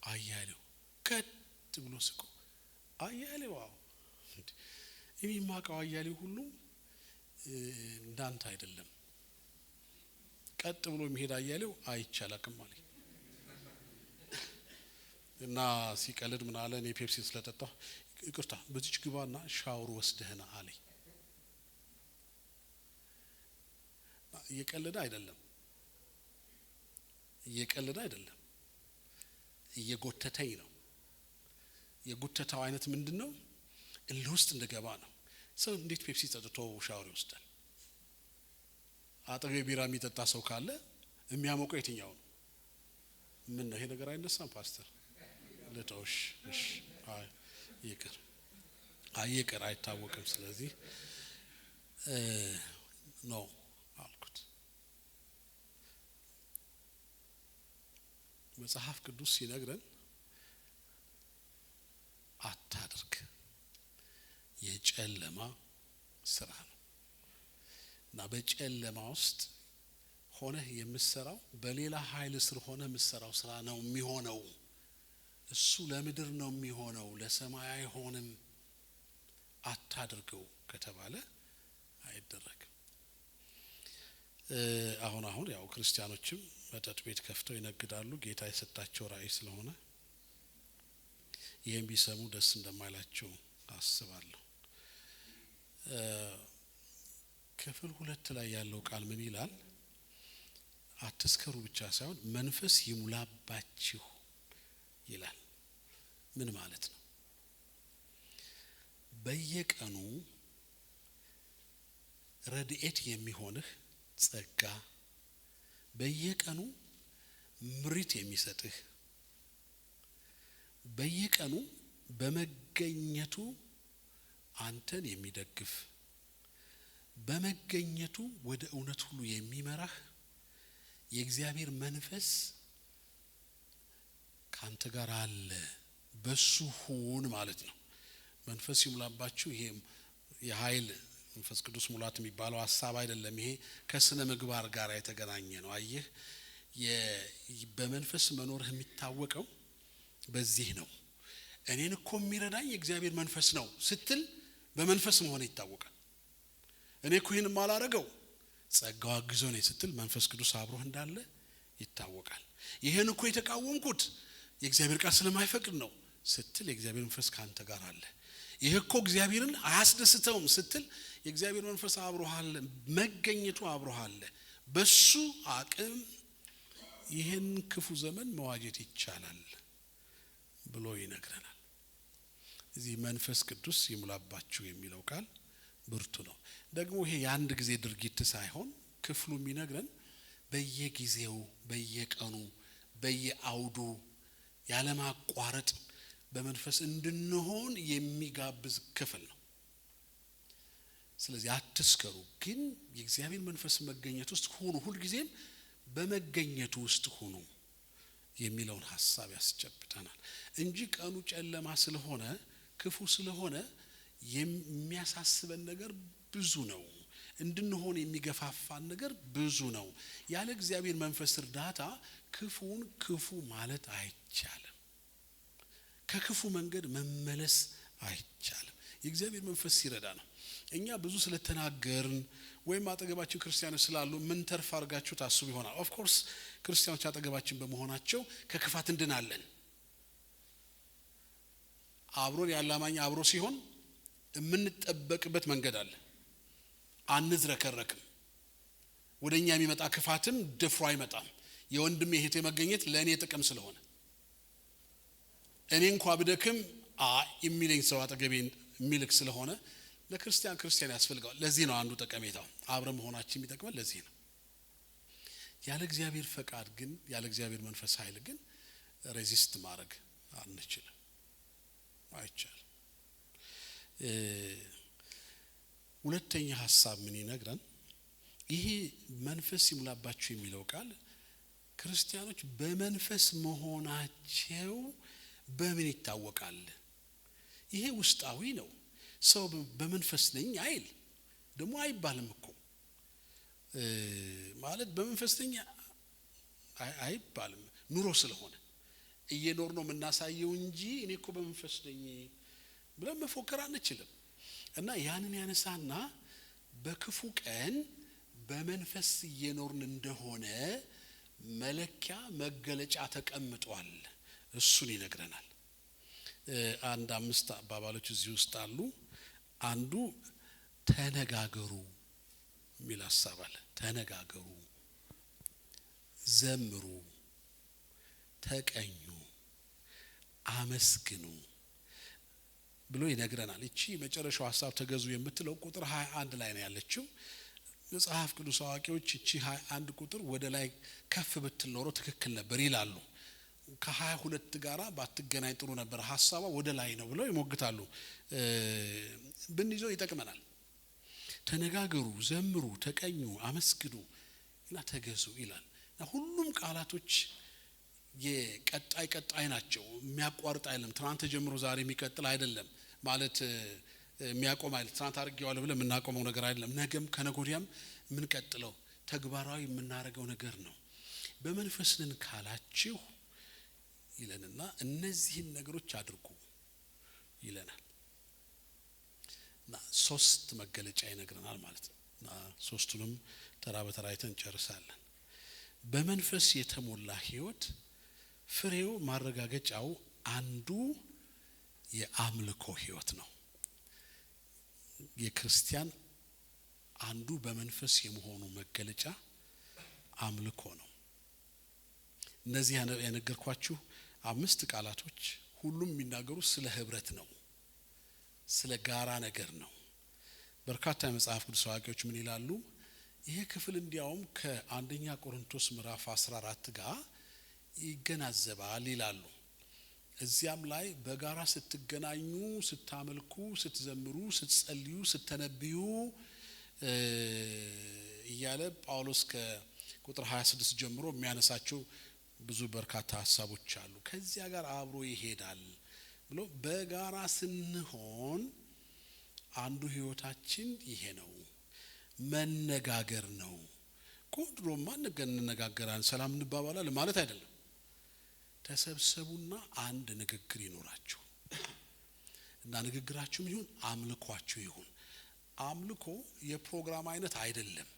አያሌው። ከት ብሎ ስቆ አያሌው። አዎ እኔ ማቀው አያሌው ሁሉ እንዳንተ አይደለም። ቀጥ ብሎ የሚሄድ አያሌው አይቻላክም አለኝ። እና ሲቀልድ ምን አለ? እኔ ፔፕሲ ስለጠጣሁ ይቅርታ በዚች ግባና ሻወር ወስደህና አለኝ። እየቀለደ አይደለም፣ እየጎተተኝ ነው። የጎተታው አይነት ምንድነው? እልህ ውስጥ እንደገባ ነው። ሰው እንዴት ፔፕሲ ጠጥቶ ሻወር ይወስዳል? አጠገብ ቢራ የሚጠጣ ሰው ካለ የሚያሞቀው የትኛው ነው? ምን ነው ይሄ ነገር አይነሳም ፓስተር? ለታውሽ እሺ ይቅር አይታወቅም። ስለዚህ ነው አልኩት። መጽሐፍ ቅዱስ ሲነግረን አታድርግ የጨለማ ስራ ነው። እና በጨለማ ውስጥ ሆነህ የምትሰራው በሌላ ኃይል ስር ሆነህ የምትሰራው ስራ ነው የሚሆነው። እሱ ለምድር ነው የሚሆነው፣ ለሰማይ አይሆንም። አታድርገው ከተባለ አይደረግም። አሁን ያው ክርስቲያኖችም መጠጥ ቤት ከፍተው ይነግዳሉ። ጌታ የሰጣቸው ራእይ ስለሆነ ይሄን ቢሰሙ ደስ እንደማይላቸው አስባለሁ። ክፍል 2 ላይ ያለው ቃል ምን ይላል? አትስከሩ ብቻ ሳይሆን መንፈስ ይሙላባችሁ ይላል። ምን ማለት ነው? በየቀኑ ረድኤት የሚሆንህ ጸጋ፣ በየቀኑ ምሪት የሚሰጥህ፣ በየቀኑ በመገኘቱ አንተን የሚደግፍ፣ በመገኘቱ ወደ እውነት ሁሉ የሚመራህ የእግዚአብሔር መንፈስ ካንተ ጋር አለ። በሱ ሁን ማለት ነው። መንፈስ ይሙላባችሁ። ይሄ የኃይል መንፈስ ቅዱስ ሙላት የሚባለው ሐሳብ አይደለም። ይሄ ከስነ ምግባር ጋር የተገናኘ ነው። አየህ በመንፈስ መኖርህ የሚታወቀው በዚህ ነው። እኔን እኮ የሚረዳኝ የእግዚአብሔር መንፈስ ነው ስትል በመንፈስ መሆን ይታወቃል። እኔ እኮ ይሄን ማላረገው ጸጋው አግዞ ነው ስትል መንፈስ ቅዱስ አብሮህ እንዳለ ይታወቃል። ይሄን እኮ የተቃወምኩት የእግዚአብሔር ቃል ስለማይፈቅድ ነው ስትል የእግዚአብሔር መንፈስ ካንተ ጋር አለ። ይሄ እኮ እግዚአብሔርን አያስደስተውም ስትል የእግዚአብሔር መንፈስ አብሮህ አለ፣ መገኘቱ አብሮህ አለ። በሱ አቅም ይሄን ክፉ ዘመን መዋጀት ይቻላል ብሎ ይነግረናል። እዚህ መንፈስ ቅዱስ ይሙላባችሁ የሚለው ቃል ብርቱ ነው። ደግሞ ይሄ የአንድ ጊዜ ድርጊት ሳይሆን ክፍሉ የሚነግረን በየጊዜው፣ በየቀኑ፣ በየአውዱ ያለማቋረጥ በመንፈስ እንድንሆን የሚጋብዝ ክፍል ነው። ስለዚህ አትስከሩ፣ ግን የእግዚአብሔር መንፈስ መገኘት ውስጥ ሁኑ፣ ሁሉ ጊዜም በመገኘቱ ውስጥ ሁኑ የሚለውን ሐሳብ ያስጨብጠናል እንጂ ቀኑ ጨለማ ስለሆነ ክፉ ስለሆነ የሚያሳስበን ነገር ብዙ ነው። እንድንሆን የሚገፋፋን ነገር ብዙ ነው። ያለ እግዚአብሔር መንፈስ እርዳታ ክፉን ክፉ ማለት አይቻልም። ከክፉ መንገድ መመለስ አይቻልም። የእግዚአብሔር መንፈስ ሲረዳ ነው። እኛ ብዙ ስለተናገርን ወይም አጠገባችን ክርስቲያኖች ስላሉ ምን ተርፍ አድርጋችሁ ታስቡ ይሆናል። ኦፍ ኮርስ ክርስቲያኖች አጠገባችን በመሆናቸው ከክፋት እንድናለን። አብሮን ያላማኝ አብሮ ሲሆን የምንጠበቅበት መንገድ አለ። አንዝረከረክም። ወደኛ የሚመጣ ክፋትም ደፍሮ አይመጣም። የወንድም የእህቴ መገኘት ለኔ ጥቅም ስለሆነ እኔ እንኳን ብደክም የሚለኝ ሰው አጠገቤ የሚልክ ስለሆነ ለክርስቲያን ያስፈልጋል። ለዚህ ነው አንዱ ጠቀሜታው አብረን መሆናችን የሚጠቅመን ለዚህ ነው። ያለ እግዚአብሔር ፈቃድ ግን ያለ እግዚአብሔር መንፈስ ኃይል ግን ሬዚስት ማድረግ አንችልም፣ አይቻልም። ሁለተኛ ሐሳብ ምን ይነግረን? ይሄ መንፈስ ይሙላባችሁ የሚለው ቃል ክርስቲያኖች በመንፈስ መሆናቸው በምን ይታወቃል? ይሄ ውስጣዊ ነው። ሰው በመንፈስ ነኝ አይል ደግሞ አይባልም እኮ ማለት በመንፈስ ነኝ አይባልም። ኑሮ ስለሆነ እየኖር ነው የምናሳየው እንጂ እኔ እኮ በመንፈስ ነኝ ብለን መፎከር አንችልም። እና ያንን ያነሳና በክፉ ቀን በመንፈስ እየኖርን እንደሆነ መለኪያ መገለጫ ተቀምጧል። እሱን ይነግረናል። አንድ 5 አባባሎች እዚህ ውስጥ አሉ። አንዱ ተነጋገሩ የሚል ሐሳብ አለ። ተነጋገሩ፣ ዘምሩ፣ ተቀኙ፣ አመስግኑ ብሎ ይነግረናል። እቺ መጨረሻው ሐሳብ ተገዙ የምትለው ቁጥር 21 ላይ ነው ያለችው። መጽሐፍ ቅዱስ አዋቂዎች እቺ 21 ቁጥር ወደ ላይ ከፍ ብትል ኖሮ ትክክል ነበር ይላሉ። ከ22 ጋራ ባትገናኝ ጥሩ ነበር፣ ሐሳቧ ወደ ላይ ነው ብለው ይሞግታሉ። ብንይዘው ይጠቅመናል። ተነጋገሩ፣ ዘምሩ፣ ተቀኙ፣ አመስግኑ እና ተገዙ ይላል። እና ሁሉም ቃላቶች የቀጣይ ናቸው። የሚያቋርጥ አይደለም። ትናንት ጀምሮ ዛሬ የሚቀጥል አይደለም ማለት የሚያቆም አይደለም። ትናንት አድርጌዋለሁ ብለን የምናቆመው ነገር አይደለም። ነገም ከነጎዲያም የምንቀጥለው ተግባራዊ የምናደርገው ነገር ነው። በመንፈስ ነን ካላችሁ ይለንና እነዚህን ነገሮች አድርጉ ይለናል። እና 3 መገለጫ ይነግረናል ማለት ነው። እና 3ቱንም ተራ በተራ አይተን እንጨርሳለን። በመንፈስ የተሞላ ህይወት ፍሬው ማረጋገጫው አንዱ የአምልኮ ህይወት ነው። የክርስቲያን አንዱ በመንፈስ የመሆኑ መገለጫ አምልኮ ነው። እነዚህ ያነገርኳችሁ 5 ቃላቶች ሁሉም የሚናገሩት ስለ ህብረት ነው፣ ስለ ጋራ ነገር ነው። በርካታ የመጽሐፍ ቅዱስ አዋቂዎች ምን ይላሉ? ይሄ ክፍል እንዲያውም ከአንደኛ ቆሮንቶስ ምዕራፍ 14 ጋር ይገናዘባል ይላሉ። እዚያም ላይ በጋራ ስትገናኙ፣ ስታመልኩ፣ ስትዘምሩ፣ ስትጸልዩ፣ ስትነብዩ እያለ ጳውሎስ ከቁጥር 26 ጀምሮ የሚያነሳቸው ብዙ በርካታ ሐሳቦች አሉ። ከዚያ ጋር አብሮ ይሄዳል ብሎ በጋራ ስንሆን አንዱ ህይወታችን ይሄ ነው። መነጋገር ነው። ቆድሮማ እንነጋገራለን፣ ሰላም እንባባላለን ማለት አይደለም። ተሰብሰቡና አንድ ንግግር ይኖራችሁ እና ንግግራችሁም ይሁን አምልኳችሁ ይሁን። አምልኮ የፕሮግራም አይነት አይደለም።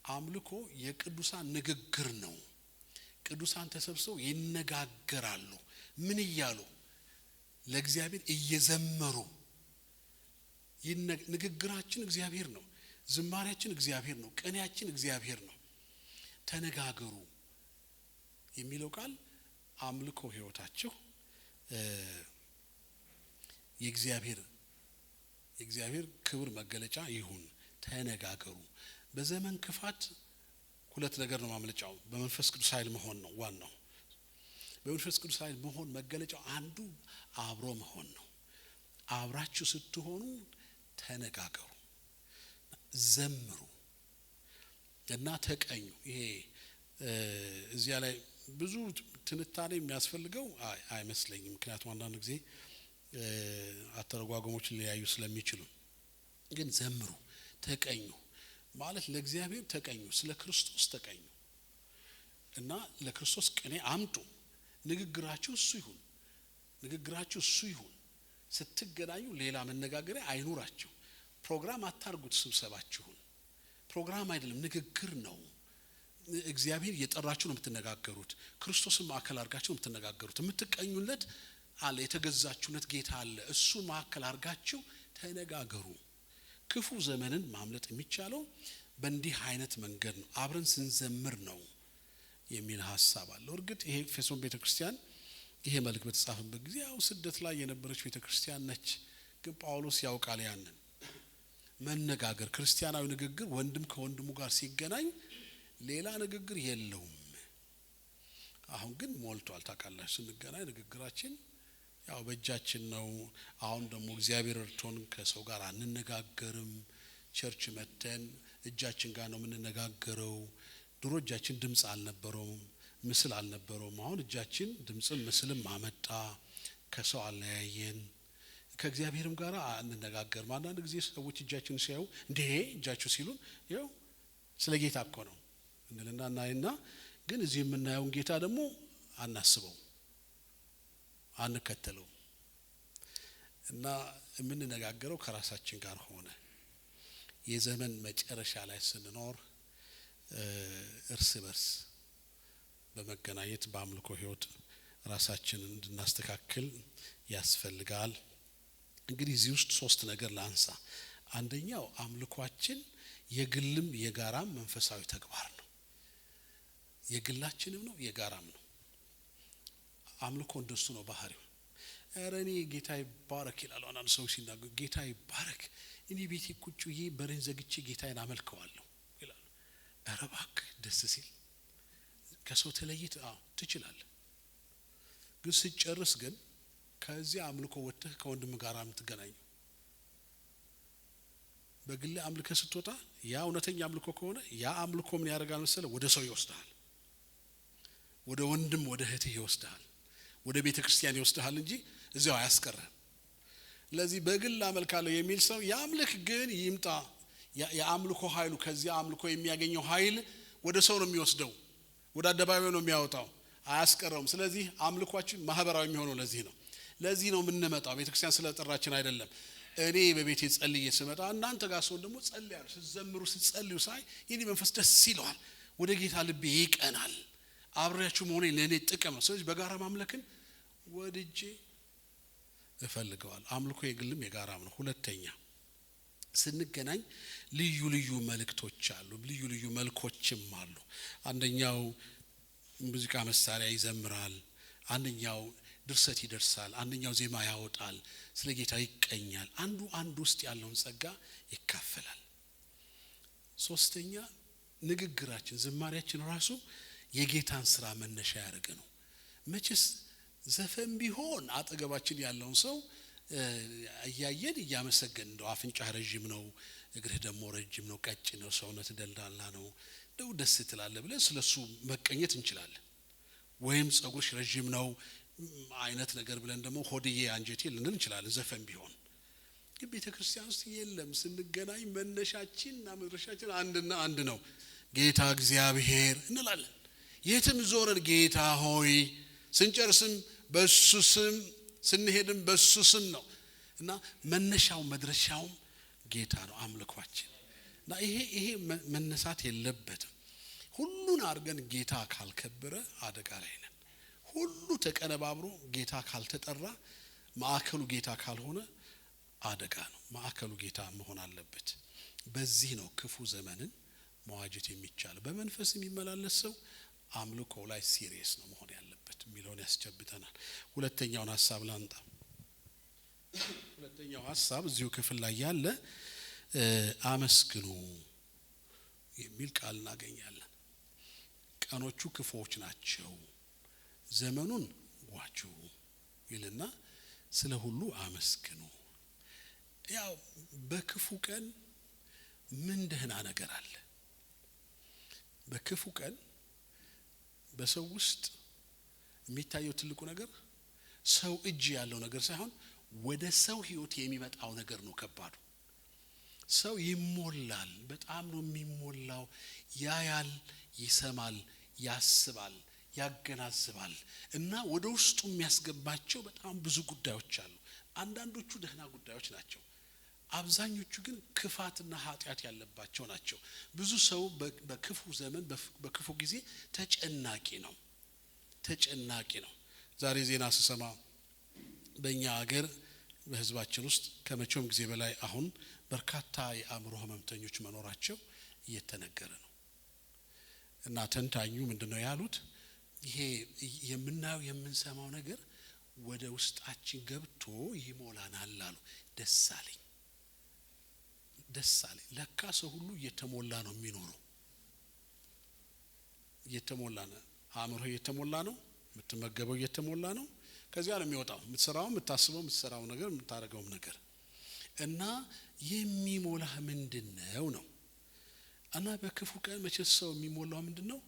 አምልኮ የቅዱሳን ንግግር ነው። ቅዱሳን ተሰብስበው ይነጋገራሉ። ምን እያሉ? ለእግዚአብሔር እየዘመሩ። ንግግራችን እግዚአብሔር ነው። ዝማሬያችን እግዚአብሔር ነው። ቅኔያችን እግዚአብሔር ነው። ተነጋገሩ የሚለው ቃል አምልኮ ህይወታችሁ የእግዚአብሔር ክብር መገለጫ ይሁን። ተነጋገሩ። በዘመን ክፋት 2 ነገር ነው ማምለጫው። በመንፈስ ቅዱስ ኃይል መሆን ነው ዋናው። በመንፈስ ቅዱስ ኃይል መሆን መገለጫው አንዱ አብሮ መሆን ነው። አብራችሁ ስትሆኑ ተነጋገሩ፣ ዘምሩ እና ተቀኙ። ይሄ እዚያ ላይ ብዙ ትንታኔ የሚያስፈልገው አይመስለኝም። ምክንያቱም አንዳንድ ጊዜ አተረጓጎሞች ሊያዩ ስለሚችሉ። ግን ዘምሩ፣ ተቀኙ ማለት ለእግዚአብሔር ተቀኙ፣ ስለ ክርስቶስ ተቀኙ እና ለክርስቶስ ቅኔ አምጡ። ንግግራችሁ እሱ ይሁን። ስትገናኙ ሌላ መነጋገሪያ አይኑራችሁ። ፕሮግራም አታርጉት። ስብሰባችሁን ፕሮግራም አይደለም፣ ንግግር ነው። እግዚአብሔር እየጠራችሁ ነው የምትነጋገሩት። ክርስቶስን ማዕከል አድርጋችሁ ነው የምትነጋገሩት። የምትቀኙለት አለ፣ የተገዛችሁለት ጌታ አለ። እሱ ማዕከል አድርጋችሁ ተነጋገሩ። ክፉ ዘመንን ማምለጥ የሚቻለው በእንዲህ አይነት መንገድ ነው፣ አብረን ስንዘምር ነው የሚል ሐሳብ አለ። እርግጥ ይሄ ኤፌሶን ቤተክርስቲያን ይሄ መልእክት በተጻፈበት ጊዜ ያው ስደት ላይ የነበረች ቤተክርስቲያን ነች። ግን ጳውሎስ ያውቃል ያንን መነጋገር፣ ክርስቲያናዊ ንግግር ወንድም ከወንድሙ ጋር ሲገናኝ ሌላ ንግግር የለውም። አሁን ግን ሞልቷል። ታውቃላችሁ፣ ስንገናኝ ንግግራችን ያው በእጃችን ነው። አሁን ደግሞ እግዚአብሔር እርቶን ከሰው ጋር አንነጋገርም። ቸርች መተን እጃችን ጋር ነው የምንነጋገረው። ድሮ እጃችን ድምጽ አልነበረውም፣ ምስል አልነበረውም። አሁን እጃችን ድምጽም ምስልም አመጣ። ከሰው አለያየን፣ ከእግዚአብሔርም ጋር እንነጋገር። አንዳንድ ጊዜ ሰዎች እጃችን ሲያዩ እንዴ እጃችሁ ሲሉን ይኸው ስለ ጌታ እኮ ነው እንልና እናይና ግን እዚህ የምናየውን ጌታ ደግሞ አናስበው፣ አንከተለው እና የምንነጋገረው ከራሳችን ጋር ሆነ። የዘመን መጨረሻ ላይ ስንኖር እርስ በርስ በመገናኘት በአምልኮ ህይወት ራሳችንን እንድናስተካክል ያስፈልጋል። እንግዲህ እዚህ ውስጥ 3 ነገር ላንሳ። አንደኛው አምልኮአችን የግልም የጋራም መንፈሳዊ ተግባር ነው። የግላችንም ነው የጋራም ነው። አምልኮ እንደሱ ነው ባህሪው። እኔ ጌታ ይባረክ ይላል አንዳንድ ሰው ሲናገር፣ ጌታ ይባረክ እኔ ቤቴ ቁጭ ብዬ በሬን ዘግቼ ጌታዬን አመልከዋለሁ ይላል። ኧረ እባክህ ደስ ሲል ከሰው ተለይት ትችላለህ። ግን ስትጨርስ ግን ከዚህ አምልኮ ወጥተህ ከወንድም ጋር የምትገናኘው በግል አምልኮ ስትወጣ ያ እውነተኛ አምልኮ ከሆነ ያ አምልኮ ምን ያደርጋል መሰለህ? ወደ ሰው ይወስድሃል፣ ወደ ወንድም ወደ እህትህ ይወስድሃል፣ ወደ ቤተ ክርስቲያን ይወስድሃል እንጂ እዚያው አያስቀርህም። ለዚህ በግል አመልካለሁ የሚል ሰው ያምልክ፣ ግን ይምጣ የአምልኮ ኃይሉ ከዚህ አምልኮ የሚያገኘው ኃይል ወደ ሰው ነው የሚወስደው፣ ወደ አደባባዩ ነው የሚያወጣው፣ አያስቀረውም። ስለዚህ አምልኳችን ማህበራዊ የሚሆነው ለዚህ ነው የምንመጣው። ቤተ ክርስቲያን ስለጠራችን አይደለም። እኔ በቤቴ ጸልዬ ስመጣ እናንተ ጋር ሰው ደግሞ ጸልያለሁ፣ ስትዘምሩ ስትጸልዩ ሳይ የኔ መንፈስ ደስ ይለዋል፣ ወደ ጌታ ልቤ ይቀናል። አብሬያችሁ መሆኔ ለኔ ጥቅም ነው። ስለዚህ በጋራ ማምለክን ወድጄ እፈልገዋል። አምልኮ የግልም የጋራም ነው። ሁለተኛ ስንገናኝ ልዩ ልዩ መልእክቶች አሉ፣ ልዩ ልዩ መልኮችም አሉ። አንደኛው ሙዚቃ መሳሪያ ይዘምራል፣ አንደኛው ድርሰት ይደርሳል፣ አንደኛው ዜማ ያወጣል፣ ስለ ጌታ ይቀኛል። አንዱ ውስጥ ያለውን ጸጋ ይካፈላል። ሶስተኛ ንግግራችን ዝማሬያችን ራሱ የጌታን ስራ መነሻ ያደረገ ነው። መቼስ ዘፈን ቢሆን አጠገባችን ያለውን ሰው እያየን እያመሰገን እንደው አፍንጫ ረጅም ነው፣ እግርህ ደግሞ ረጅም ነው፣ ቀጭን ነው፣ ሰውነት ደልዳላ ነው፣ እንደው ደስ ትላለህ ብለን ስለሱ መቀኘት እንችላለን። ወይም ጸጉርሽ ረጅም ነው አይነት ነገር ብለን ደግሞ ሆድዬ አንጀቴ ልንል እንችላለን ዘፈን ቢሆን። ግን ቤተ ክርስቲያን ውስጥ የለም። ስንገናኝ መነሻችንና መድረሻችን አንድ ነው፣ ጌታ እግዚአብሔር እንላለን። የትም ዞረን ጌታ ሆይ፣ ስንጨርስም በሱ ስም፣ ስንሄድም በሱ ስም ነው እና መነሻው መድረሻው ጌታ ነው አምልኳችን። እና ይሄ መነሳት የለበትም። ሁሉን አድርገን ጌታ ካልከበረ አደጋ ላይ ነን። ሁሉ ተቀነባብሮ ጌታ ካልተጠራ፣ ማዕከሉ ጌታ ካልሆነ አደጋ ነው። ማዕከሉ ጌታ መሆን አለበት። በዚህ ነው ክፉ ዘመንን መዋጀት የሚቻል። በመንፈስ የሚመላለስ ሰው አምልኮ ላይ ሲሪየስ ነው መሆን ያለበት የሚለውን ያስጨብጠናል። ሁለተኛውን ሐሳብ ላንጣ። ሁለተኛው ሐሳብ እዚሁ ክፍል ላይ ያለ አመስግኑ የሚል ቃል እናገኛለን። ቀኖቹ ክፉዎች ናቸው፣ ዘመኑን ዋጁ ይልና ስለ ሁሉ አመስግኑ። ያው በክፉ ቀን ምን ደህና ነገር አለ? በክፉ ቀን በሰው ውስጥ የሚታየው ትልቁ ነገር ሰው እጅ ያለው ነገር ሳይሆን ወደ ሰው ህይወት የሚመጣው ነገር ነው ከባዱ። ሰው ይሞላል፣ በጣም ነው የሚሞላው። ያያል፣ ይሰማል፣ ያስባል፣ ያገናዝባል እና ወደ ውስጡ የሚያስገባቸው በጣም ብዙ ጉዳዮች አሉ። አንዳንዶቹ ደህና ጉዳዮች ናቸው፣ አብዛኞቹ ግን ክፋትና ኃጢአት ያለባቸው ናቸው። ብዙ ሰው በክፉ ዘመን በክፉ ጊዜ ተጨናቂ ነው። ዛሬ ዜና ስሰማ በእኛ ሀገር በህዝባችን ውስጥ ከመቼውም ጊዜ በላይ አሁን በርካታ የአእምሮ ህመምተኞች መኖራቸው እየተነገረ ነው። እና ተንታኙ ምንድነው ያሉት? ይሄ የምናየው የምንሰማው ነገር ወደ ውስጣችን ገብቶ ይሞላናል አሉ። ደስ አለኝ። ለካ ሰው ሁሉ እየተሞላ ነው የሚኖረው። እየተሞላ ነው፣ አእምሮ እየተሞላ ነው፣ የምትመገበው እየተሞላ ነው። ከዚያ ነው የሚወጣው የምትሰራው፣ የምታስበው፣ የምትሰራው ነገር፣ የምታረገው ነገር እና የሚሞላህ ምንድነው ነው። እና በክፉ ቀን መቼስ ሰው የሚሞላው ምንድነው?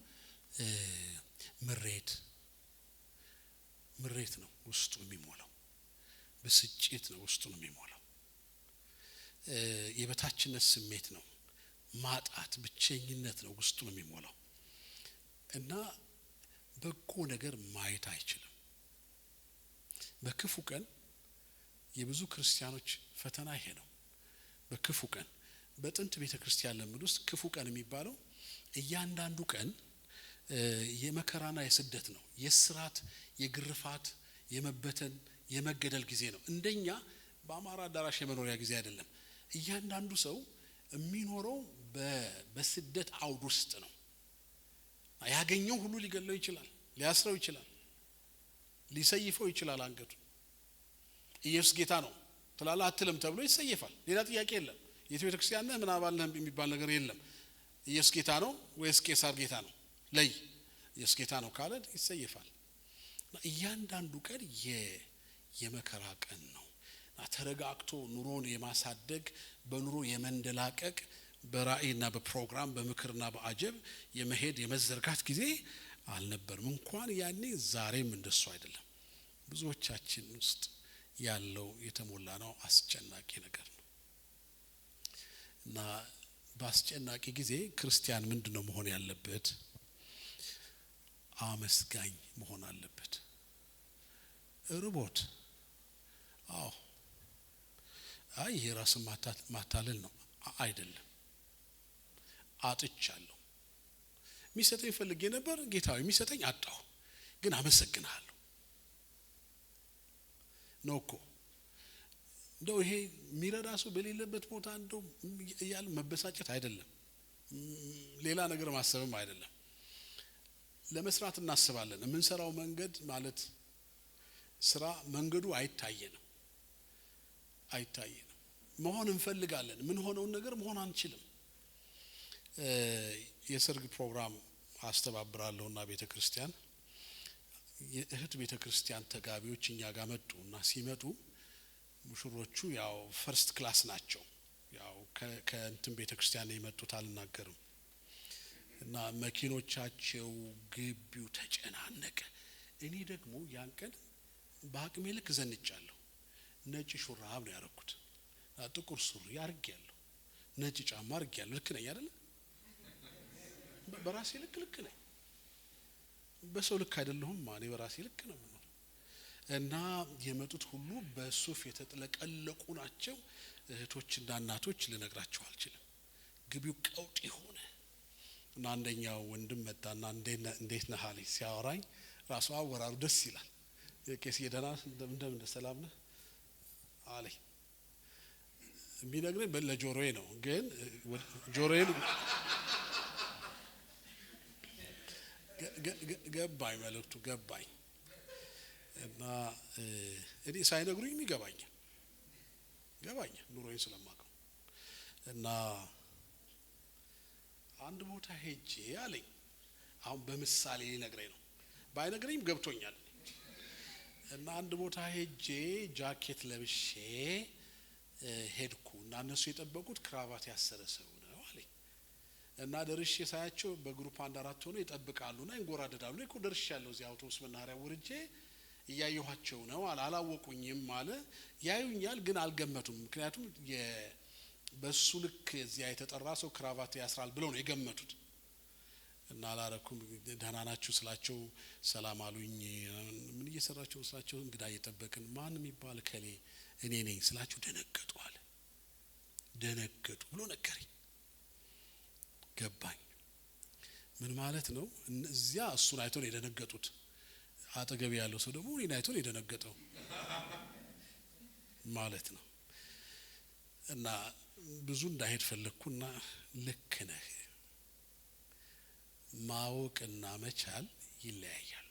ምሬት ነው ውስጡ የሚሞላው። ብስጭት ነው ውስጡ የሚሞላው። የበታችነት ስሜት ነው። ማጣት፣ ብቸኝነት ነው ውስጡ የሚሞላው። እና በጎ ነገር ማየት አይችልም። በክፉ ቀን የብዙ ክርስቲያኖች ፈተና ይሄ ነው። በክፉ ቀን በጥንት ቤተክርስቲያን ልምድ ውስጥ ክፉ ቀን የሚባለው እያንዳንዱ ቀን የመከራና የስደት ነው። የስራት፣ የግርፋት፣ የመበተን፣ የመገደል ጊዜ ነው። እንደኛ በአማራ አዳራሽ የመኖሪያ ጊዜ አይደለም። እያንዳንዱ ሰው የሚኖረው በስደት አውድ ውስጥ ነው። ያገኘው ሁሉ ሊገለው ይችላል፣ ሊያስረው ይችላል፣ ሊሰይፈው ይችላል አንገቱ። ኢየሱስ ጌታ ነው ትላለህ አትልም ተብሎ ይሰየፋል። ሌላ ጥያቄ የለም። የቤተ ክርስቲያን ምን አባል ነህ የሚባል ነገር የለም። ኢየሱስ ጌታ ነው ወይስ ቄሳር ጌታ ነው? ለይ። ኢየሱስ ጌታ ነው ካለ ይሰየፋል። እያንዳንዱ ቀን የመከራ ቀን ነው። ተረጋግቶ ኑሮን የማሳደግ በኑሮ የመንደላቀቅ በራእይና በፕሮግራም በምክርና በአጀብ የመሄድ የመዘርጋት ጊዜ አልነበርም። እንኳን ያኔ ዛሬም እንደሱ አይደለም። ብዙዎቻችን ውስጥ ያለው የተሞላ ነው አስጨናቂ ነገር ነው። እና በአስጨናቂ ጊዜ ክርስቲያን ምንድነው መሆን ያለበት? አመስጋኝ መሆን አለበት። ርቦት ይሄ ራስን ማታለል ነው አይደለም። አጥቻለሁ፣ የሚሰጠኝ ፈልጌ ነበር፣ ጌታዬ የሚሰጠኝ አጣሁ፣ ግን አመሰግናለሁ ነው እኮ። እንደው ይሄ የሚረዳ ሰው በሌለበት ቦታ እንደው እያለ መበሳጨት አይደለም፣ ሌላ ነገር ማሰብም አይደለም። ለመስራት እናስባለን። የምንሰራው መንገድ ማለት ስራ መንገዱ አይታየንም መሆን እንፈልጋለን። ምን ሆነውን ነገር መሆን አንችልም። የሰርግ ፕሮግራም አስተባብራለሁና ቤተክርስቲያን የእህት ቤተክርስቲያን ተጋቢዎች እኛ ጋር መጡና ሲመጡ ሙሽሮቹ ያው ፈርስት ክላስ ናቸው። ያው ከእንትን ቤተክርስቲያን የመጡት አልናገርም። እና መኪኖቻቸው ግቢው ተጨናነቀ። እኔ ደግሞ ያን ቀን በአቅሜ ልክ ዘንጫለሁ። ነጭ ሹራብ ነው ያረኩት፣ ጥቁር ሱሪ አርጌያለሁ፣ ነጭ ጫማ አርጌያለሁ። ልክ ነኝ አይደል? በራሴ ልክ ነኝ። በሰው ልክ አይደለሁም። ማን በራሴ ልክ ነው። እና የመጡት ሁሉ በሱፍ የተጠለቀለቁ ናቸው። እህቶችና እናቶች ልነግራቸው አልችልም። ግቢው ቀውጥ ሆነ። እና አንደኛው ወንድም መጣና እንዴት ነህ አለኝ። ሲያወራኝ ራሱ አወራሩ ደስ ይላል። የቄስ የደና እንደምን ሰላም ነህ አለኝ። ቢነግረኝ ለጆሮዬ ነው፣ ግን ጆሮዬን ገባኝ፣ መልእክቱ ገባኝ። እና እኔ ሳይነግሩኝ ይገባኝ ኑሮዬን ስለማውቀው። እና አንድ ቦታ ሄጄ አለኝ። አሁን በምሳሌ ሊነግረኝ ነው፣ ባይነግረኝም ገብቶኛል። እና አንድ ቦታ ሄጄ ጃኬት ለብሼ ሄድኩ እና እነሱ የጠበቁት ክራቫት ያሰረ ሰው ነው አለኝ። እና ደርሼ ሳያቸው በግሩፕ 1-4 ሆነው ይጠብቃሉና ይንጎራደዳሉ። እኮ ደርሻለሁ፣ እዚህ አውቶቡስ መናኸሪያ ወርጄ እያየኋቸው ነው አላወቁኝም አለ። ያዩኛል ግን አልገመቱም። ምክንያቱም በሱ ልክ እዚያ የተጠራ ሰው ክራቫት ያስራል ብለው ነው የገመቱት። እና አላረኩም። ደህና ናችሁ ስላቸው ሰላም አሉኝ። ምን እየሰራችሁ ስላቸው እንግዳ እየጠበቅን። ማን የሚባል ከሌ እኔ ነኝ ስላቸው ደነገጡ አለ። ደነገጡ ብሎ ነገረኝ። ገባኝ ምን ማለት ነው። እዚያ እሱን አይቶ ነው የደነገጡት። አጠገብ ያለው ሰው ደግሞ እኔን አይቶ ነው የደነገጠው ማለት ነው። እና ብዙ እንዳይሄድ ፈለኩና ልክ ነህ፣ ማወቅና መቻል ይለያያሉ።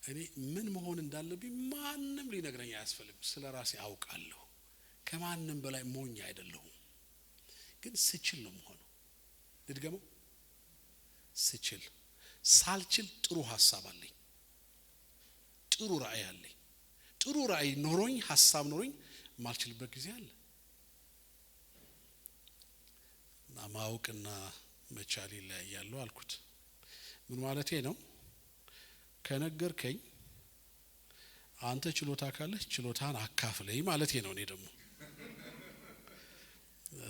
እኔ ምን መሆን እንዳለብኝ ማንም ሊነግረኝ አያስፈልግም። ስለራሴ አውቃለሁ። ከማንም በላይ ሞኝ አይደለሁም። ግን ስችል ነው የምሆነው። ልድገመው፣ ስችል። ሳልችል ጥሩ ሐሳብ አለኝ፣ ጥሩ ራእይ አለኝ። ጥሩ ራእይ ኖሮኝ ሐሳብ ኖሮኝ ማልችልበት ጊዜ አለ። ማወቅና መቻል ይለያያሉ አልኩት። ምን ማለቴ ነው? ከነገርከኝ አንተ ችሎታ ካለህ ችሎታን አካፍለኝ ማለቴ ነው። እኔ ደግሞ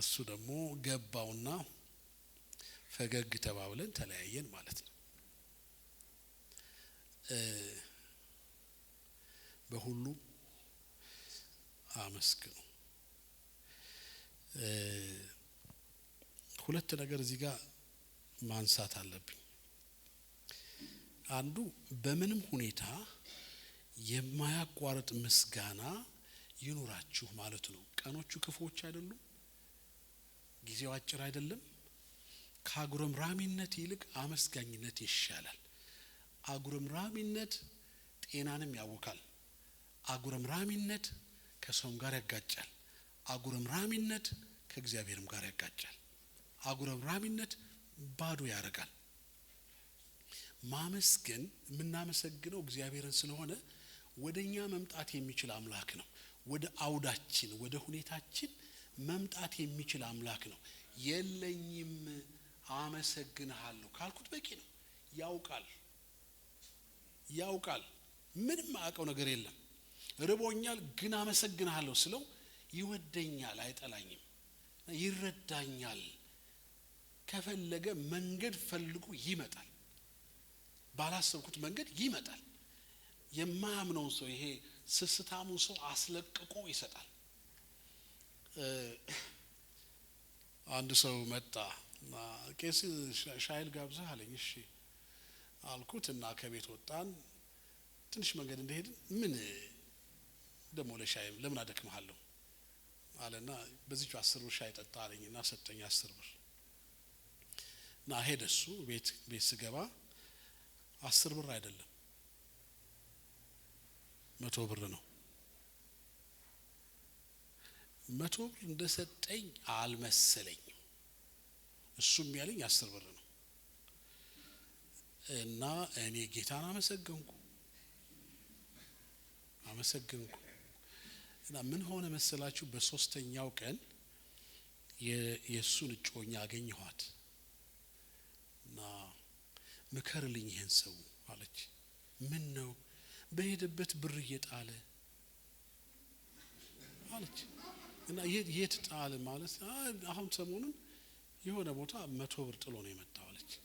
እሱ ደግሞ ገባውና ፈገግ ተባብለን ተለያየን ማለት ነው። በሁሉ አመስግኑ። ሁለት ነገር እዚህ ጋር ማንሳት አለብኝ። አንዱ በምንም ሁኔታ የማያቋርጥ ምስጋና ይኑራችሁ ማለት ነው። ቀኖቹ ክፉዎች አይደሉም፣ ጊዜው አጭር አይደለም። ከአጉረምራሚነት ይልቅ አመስጋኝነት ይሻላል። አጉረምራሚነት ጤናንም ያውካል። አጉረምራሚነት ከሰውም ጋር ያጋጫል። አጉረምራሚነት ከእግዚአብሔርም ጋር ያጋጫል። አጉረምራሚነት ባዶ ያረጋል። ማመስገን የምናመሰግነው እግዚአብሔርን ስለሆነ ወደኛ መምጣት የሚችል አምላክ ነው። ወደ አውዳችን ወደ ሁኔታችን መምጣት የሚችል አምላክ ነው። የለኝም አመሰግንሃለሁ ካልኩት በቂ ነው። ያውቃል ምንም አያውቀው ነገር የለም። ርቦኛል ግን አመሰግንሃለሁ ስለው ይወደኛል፣ አይጠላኝም፣ ይረዳኛል። ከፈለገ መንገድ ፈልጎ ይመጣል፣ ባላሰብኩት መንገድ ይመጣል። የማያምነውን ሰው ይሄ ስስታሙን ሰው አስለቅቆ ይሰጣል። አንድ ሰው መጣ፣ ቄስ ሻይል ጋብዘህ አለኝ። እሺ አልኩትና ከቤት ወጣን። ትንሽ መንገድ እንደሄድን ምን ደሞ ለሻይ ለምን አደክመሃለሁ አለና በዚህው 10 ብር ሻይ ጠጣ አለኝና ሰጠኝ 10 ብር። እና ሄደሱ ቤት ስገባ 10 ብር አይደለም 100 ብር ነው። 100 ብር እንደሰጠኝ አልመሰለኝም። እሱም ያለኝ 10 ብር ነው። እና እኔ ጌታን አመሰገንኩ። እና ምን ሆነ መሰላችሁ? በሶስተኛው ቀን የሱን እጮኛ አገኘኋት እና ምከርልኝ ይሄን ሰው አለች። ምን ነው? በሄደበት ብር እየጣለ አለች። እና የት ጣለ ማለት? አሁን ሰሞኑን የሆነ ቦታ 100 ብር ጥሎ ነው የመጣው አለች።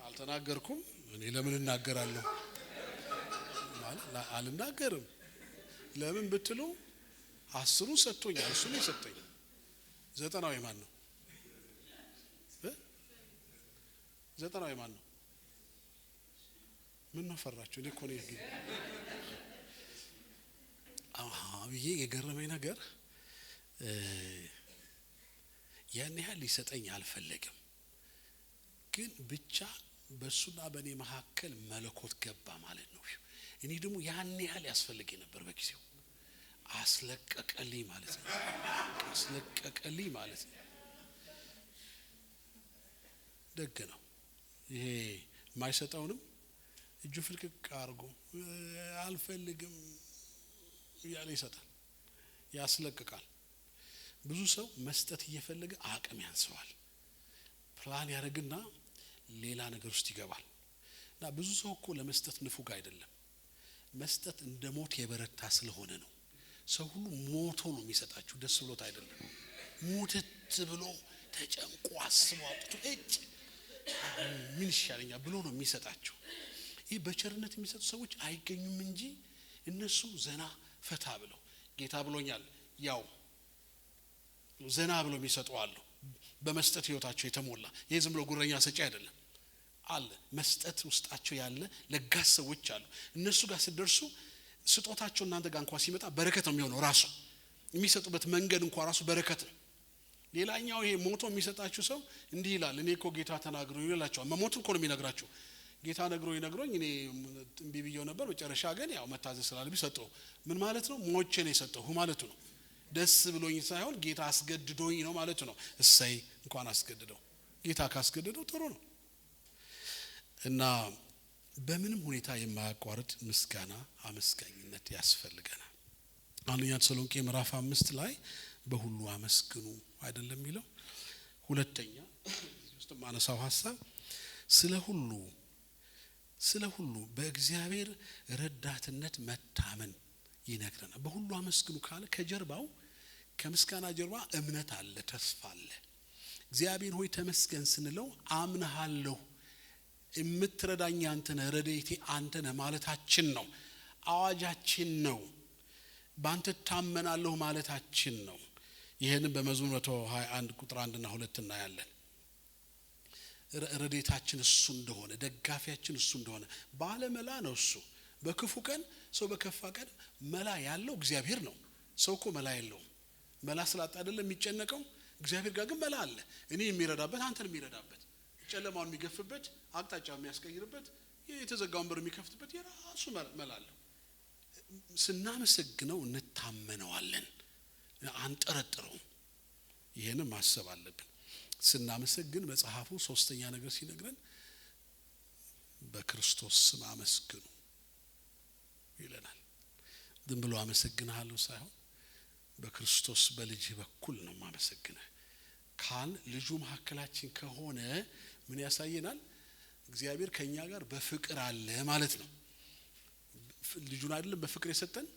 አልተናገርኩም። እኔ ለምን እናገራለሁ? አልናገርም። ለምን ብትሉ 10 ሰጥቶኛል፣ እሱ ነው የሰጠኝ። 90 የማን ነው? 90 የማን ነው? ምን ነው ፈራችሁ? እኔ እኮ ነው ይሄ ብዬ የገረመኝ ነገር ያን ያህል ሊሰጠኝ አልፈለግም። ግን ብቻ በሱና በኔ መካከል መለኮት ገባ ማለት ነው። እኔ ደግሞ ያን ያህል ያስፈልገኝ ነበር በጊዜው። አስለቀቀልኝ ማለት ነው። ደግ ነው። ይሄ የማይሰጠውንም እጁ ፍልቅቅ አድርጎ አልፈልግም እያለ ይሰጣል፣ ያስለቅቃል። ብዙ ሰው መስጠት እየፈለገ አቅም ያንሰዋል። ፕላን ያደርግና ሌላ ነገር ውስጥ ይገባል። እና ብዙ ሰው እኮ ለመስጠት ንፉግ አይደለም። መስጠት እንደ ሞት የበረታ ስለሆነ ነው። ሰው ሁሉ ሞቶ ነው የሚሰጣችሁ፣ ደስ ብሎት አይደለም። ሞትት ብሎ ተጨንቆ አስቦ አውጥቶ ምን ይሻለኛል ብሎ ነው የሚሰጣችሁ። ይህ በቸርነት የሚሰጡ ሰዎች አይገኙም እንጂ እነሱ ዘና ፈታ ብለው ጌታ ብሎኛል ያው ዘና ብለው የሚሰጡ አሉ። በመስጠት ህይወታቸው የተሞላ ይሄ ዝም ብሎ ጉረኛ ሰጪ አይደለም አለ። መስጠት ውስጣቸው ያለ ለጋስ ሰዎች አሉ። እነሱ ጋር ሲደርሱ ስጦታቸው እናንተ ጋር እንኳን ሲመጣ በረከት ነው የሚሆነው። ራሱ የሚሰጡበት መንገድ እንኳን ራሱ በረከት ነው። ሌላኛው ይሄ ሞቶ የሚሰጣችሁ ሰው እንዲህ ይላል፣ እኔ እኮ ጌታ ተናግሮኝ ይላችኋል። መሞት እኮ ነው የሚነግራችሁ። ጌታ ነግሮኝ እኔ እምቢ ብየው ነበር፣ መጨረሻ ግን ያው መታዘዝ ስላለብኝ ሰጠው። ምን ማለት ነው? ሞቼ ነው የሰጠው ማለት ነው። ደስ ብሎኝ ሳይሆን ጌታ አስገድዶኝ ነው ማለት ነው። እሰይ እንኳን አስገድደው። ጌታ ካስገድደው ጥሩ ነው። እና በምንም ሁኔታ የማያቋርጥ ምስጋና አመስጋኝነት ያስፈልገናል። አንደኛ ተሰሎንቄ ምዕራፍ 5 ላይ በሁሉ አመስግኑ አይደለም የሚለው። ሁለተኛ ውስጥ ማነሳው ሐሳብ ስለ ሁሉ በእግዚአብሔር ረዳትነት መታመን ይነግረናል። በሁሉ አመስግኑ ካለ ከጀርባው ከምስጋና ጀርባ እምነት አለ፣ ተስፋ አለ። እግዚአብሔር ሆይ ተመስገን ስንለው አምነሃለሁ፣ የምትረዳኝ አንተ ነህ፣ ረድኤቴ አንተ ነህ ማለታችን ነው። አዋጃችን ነው። ባንተ ታመናለሁ ማለታችን ነው። ይሄንን በመዝሙር 121 ቁጥር 1 እና 2 እናያለን። ረድኤታችን እሱ እንደሆነ፣ ደጋፊያችን እሱ እንደሆነ ባለመላ ነው እሱ። በክፉ ቀን ሰው በከፋ ቀን መላ ያለው እግዚአብሔር ነው። ሰው እኮ መላ የለውም። መላ ስላጣ አይደለም የሚጨነቀው። እግዚአብሔር ጋር ግን መላ አለ። እኔ የሚረዳበት፣ አንተን የሚረዳበት፣ ጨለማውን የሚገፍበት፣ አቅጣጫውን የሚያስቀይርበት፣ የተዘጋውን በር የሚከፍትበት የራሱ መላ አለ። ስናመሰግነው እንታመነዋለን፣ አንጠረጥረውም። ይሄንን ማሰብ አለብን። ስናመሰግን መጽሐፉ ሶስተኛ ነገር ሲነግረን በክርስቶስ ስም አመስግኑ ይለናል። ዝም ብሎ አመሰግናለሁ ሳይሆን በክርስቶስ በልጅ በኩል ነው ማመሰግነህ ካል ልጁ መሐከላችን ከሆነ ምን ያሳየናል? እግዚአብሔር ከኛ ጋር በፍቅር አለ ማለት ነው። ልጁን አይደለም በፍቅር የሰጠን፣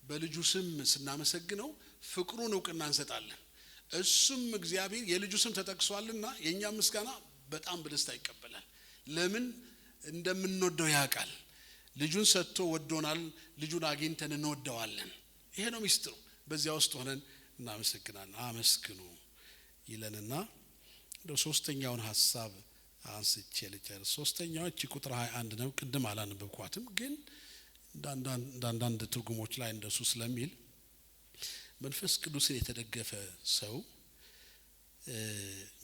በልጁ ስም ስናመሰግነው ፍቅሩን እውቅና እንሰጣለን። እሱም እግዚአብሔር የልጁ ስም ተጠቅሷልና የኛ ምስጋና በጣም በደስታ ይቀበላል። ለምን እንደምንወደው ያውቃል። ልጁን ሰጥቶ ወዶናል። ልጁን አግኝተን እንወደዋለን። ይሄ ነው ሚስጥሩ። በዚያ ውስጥ ሆነን እናመሰግናለን። አመስግኑ ይለንና እንደው ሶስተኛውን ሐሳብ አንስቼ ልጨርስ። ሶስተኛው እቺ ቁጥር 21 ነው። ቅድም አላነበብኳትም ግን አንዳንድ ትርጉሞች ላይ እንደሱ ስለሚል መንፈስ ቅዱስን የተደገፈ ሰው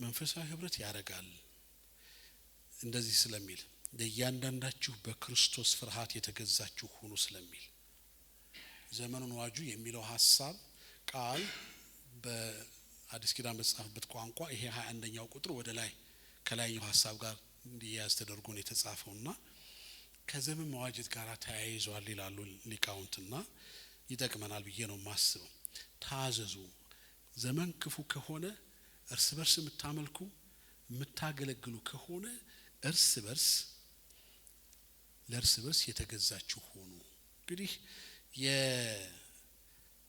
መንፈሳዊ ህብረት ያደርጋል። እንደዚህ ስለሚል ለእያንዳንዳችሁ በክርስቶስ ፍርሃት የተገዛችሁ ሁኑ ስለሚል ዘመኑን ዋጁ የሚለው ሐሳብ ቃል በአዲስ ኪዳን በተጻፈበት ቋንቋ ይሄ 21ኛው ቁጥር ወደ ላይ ከላይኛው ሐሳብ ጋር እንዲያዝ ተደርጎ ነው የተጻፈውና ከዘመን መዋጀት ጋር ተያይዟል ይላሉ ሊቃውንትና ይጠቅመናል ብዬ ነው ማስበው። ታዘዙ። ዘመን ክፉ ከሆነ እርስ በርስ የምታመልኩ የምታገለግሉ ከሆነ ለእርስ በርስ የተገዛችሁ ሆኑ። እንግዲህ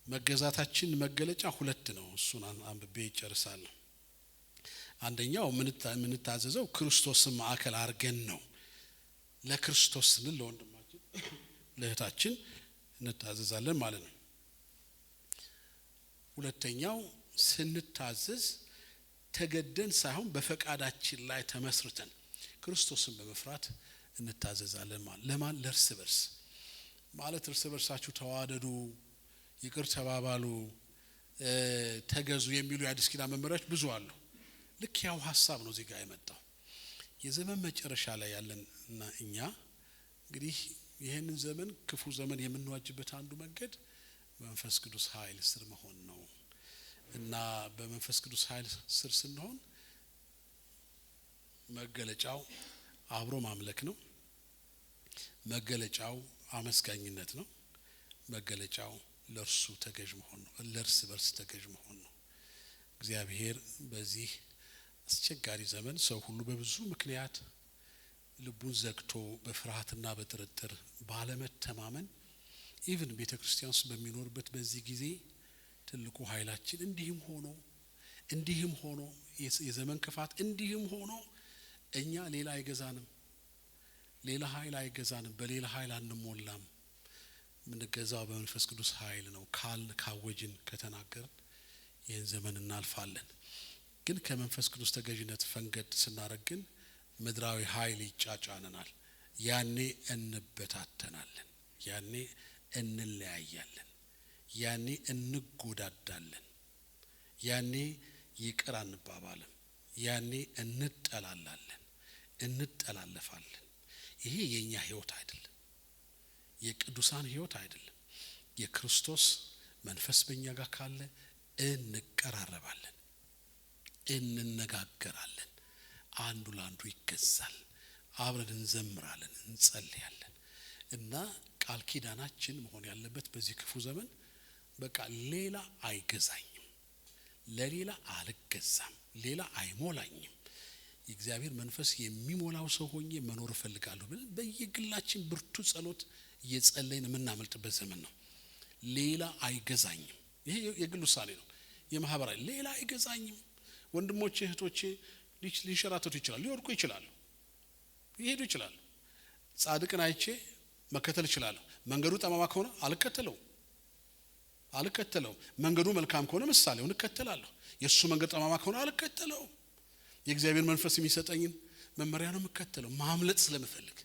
የመገዛታችን መገለጫ ሁለት ነው። እሱን አንብቤ ይጨርሳለሁ። አንደኛው ምንታዘዘው ክርስቶስን ማዕከል አድርገን ነው። ለክርስቶስ ስንል ለወንድማችን ለእህታችን እንታዘዛለን ማለት ነው። ሁለተኛው ስንታዘዝ ተገደን ሳይሆን በፈቃዳችን ላይ ተመስርተን ክርስቶስን በመፍራት እንታዘዛለን ማለት ለማን? ለእርስ በርስ ማለት እርስ በርሳችሁ ተዋደዱ፣ ይቅር ተባባሉ፣ ተገዙ የሚሉ የአዲስ ኪዳን መመሪያዎች ብዙ አሉ። ልክ ያው ሐሳብ ነው እዚህ ጋር የመጣው። የዘመን መጨረሻ ላይ ያለን እና እኛ እንግዲህ ይሄንን ዘመን ክፉ ዘመን የምንዋጅበት አንዱ መንገድ በመንፈስ ቅዱስ ኃይል ስር መሆን ነው እና በመንፈስ ቅዱስ ኃይል ስር ስንሆን መገለጫው አብሮ ማምለክ ነው። መገለጫው አመስጋኝነት ነው። መገለጫው ለእርሱ ተገዥ መሆን ነው። ለእርስ በርስ ተገዥ መሆን ነው። እግዚአብሔር በዚህ አስቸጋሪ ዘመን ሰው ሁሉ በብዙ ምክንያት ልቡን ዘግቶ በፍርሃትና በጥርጥር ባለመተማመን ኢቭን ቤተክርስቲያን ውስጥ በሚኖርበት በዚህ ጊዜ ትልቁ ኃይላችን እንዲህም ሆኖ የዘመን ክፋት እንዲህም ሆኖ እኛ ሌላ አይገዛንም፣ ሌላ ኃይል አይገዛንም፣ በሌላ ኃይል አንሞላም። ምንገዛው በመንፈስ ቅዱስ ኃይል ነው ካወጅን ከተናገርን ይህን ዘመን እናልፋለን። ግን ከመንፈስ ቅዱስ ተገዥነት ፈንገድ ስናደርግ ግን ምድራዊ ኃይል ይጫጫነናል። ያኔ እንበታተናለን፣ ያኔ እንለያያለን፣ ያኔ እንጎዳዳለን፣ ያኔ ይቅር አንባባልም፣ ያኔ እንጠላላለን፣ እንጠላለፋለን። ይሄ የኛ ህይወት አይደለም፣ የቅዱሳን ህይወት አይደለም። የክርስቶስ መንፈስ በእኛ ጋር ካለ እንቀራረባለን፣ እንነጋገራለን፣ አንዱ ለአንዱ ይገዛል፣ አብረን እንዘምራለን፣ እንጸልያለን። እና ቃል ኪዳናችን መሆን ያለበት በዚህ ክፉ ዘመን በቃ ሌላ አይገዛኝም፣ ለሌላ አልገዛም፣ ሌላ አይሞላኝም። የእግዚአብሔር መንፈስ የሚሞላው ሰው ሆኜ መኖር እፈልጋለሁ ብለን በየግላችን ብርቱ ጸሎት እየጸለይን የምናመልጥበት ዘመን ነው። ሌላ አይገዛኝም። ይሄ የግል ውሳኔ ነው። የማህበራዊ ሌላ አይገዛኝም። ወንድሞቼ እህቶቼ ሊንሸራተቱ ይችላሉ፣ ሊወድቁ ይችላሉ፣ ይሄዱ ይችላሉ። ጻድቅን አይቼ መከተል እችላለሁ። መንገዱ ጠማማ ከሆነ አልከተለው። መንገዱ መልካም ከሆነ ምሳሌውን እከተላለሁ። የሱ መንገድ ጠማማ ከሆነ አልከተለው። የእግዚአብሔር መንፈስ የሚሰጠኝን መመሪያ ነው የምከተለው፣ ማምለጥ ስለምፈልግ።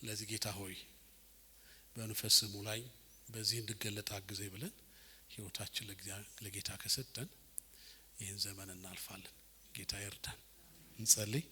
ለዚህ ጌታ ሆይ በመንፈስ ሙላኝ፣ በዚህ እንድገለጥ አግዘኝ ብለን ህይወታችን ለጌታ ከሰጠን ይህን ዘመን እናልፋለን። ጌታ ይርዳን። እንጸልይ።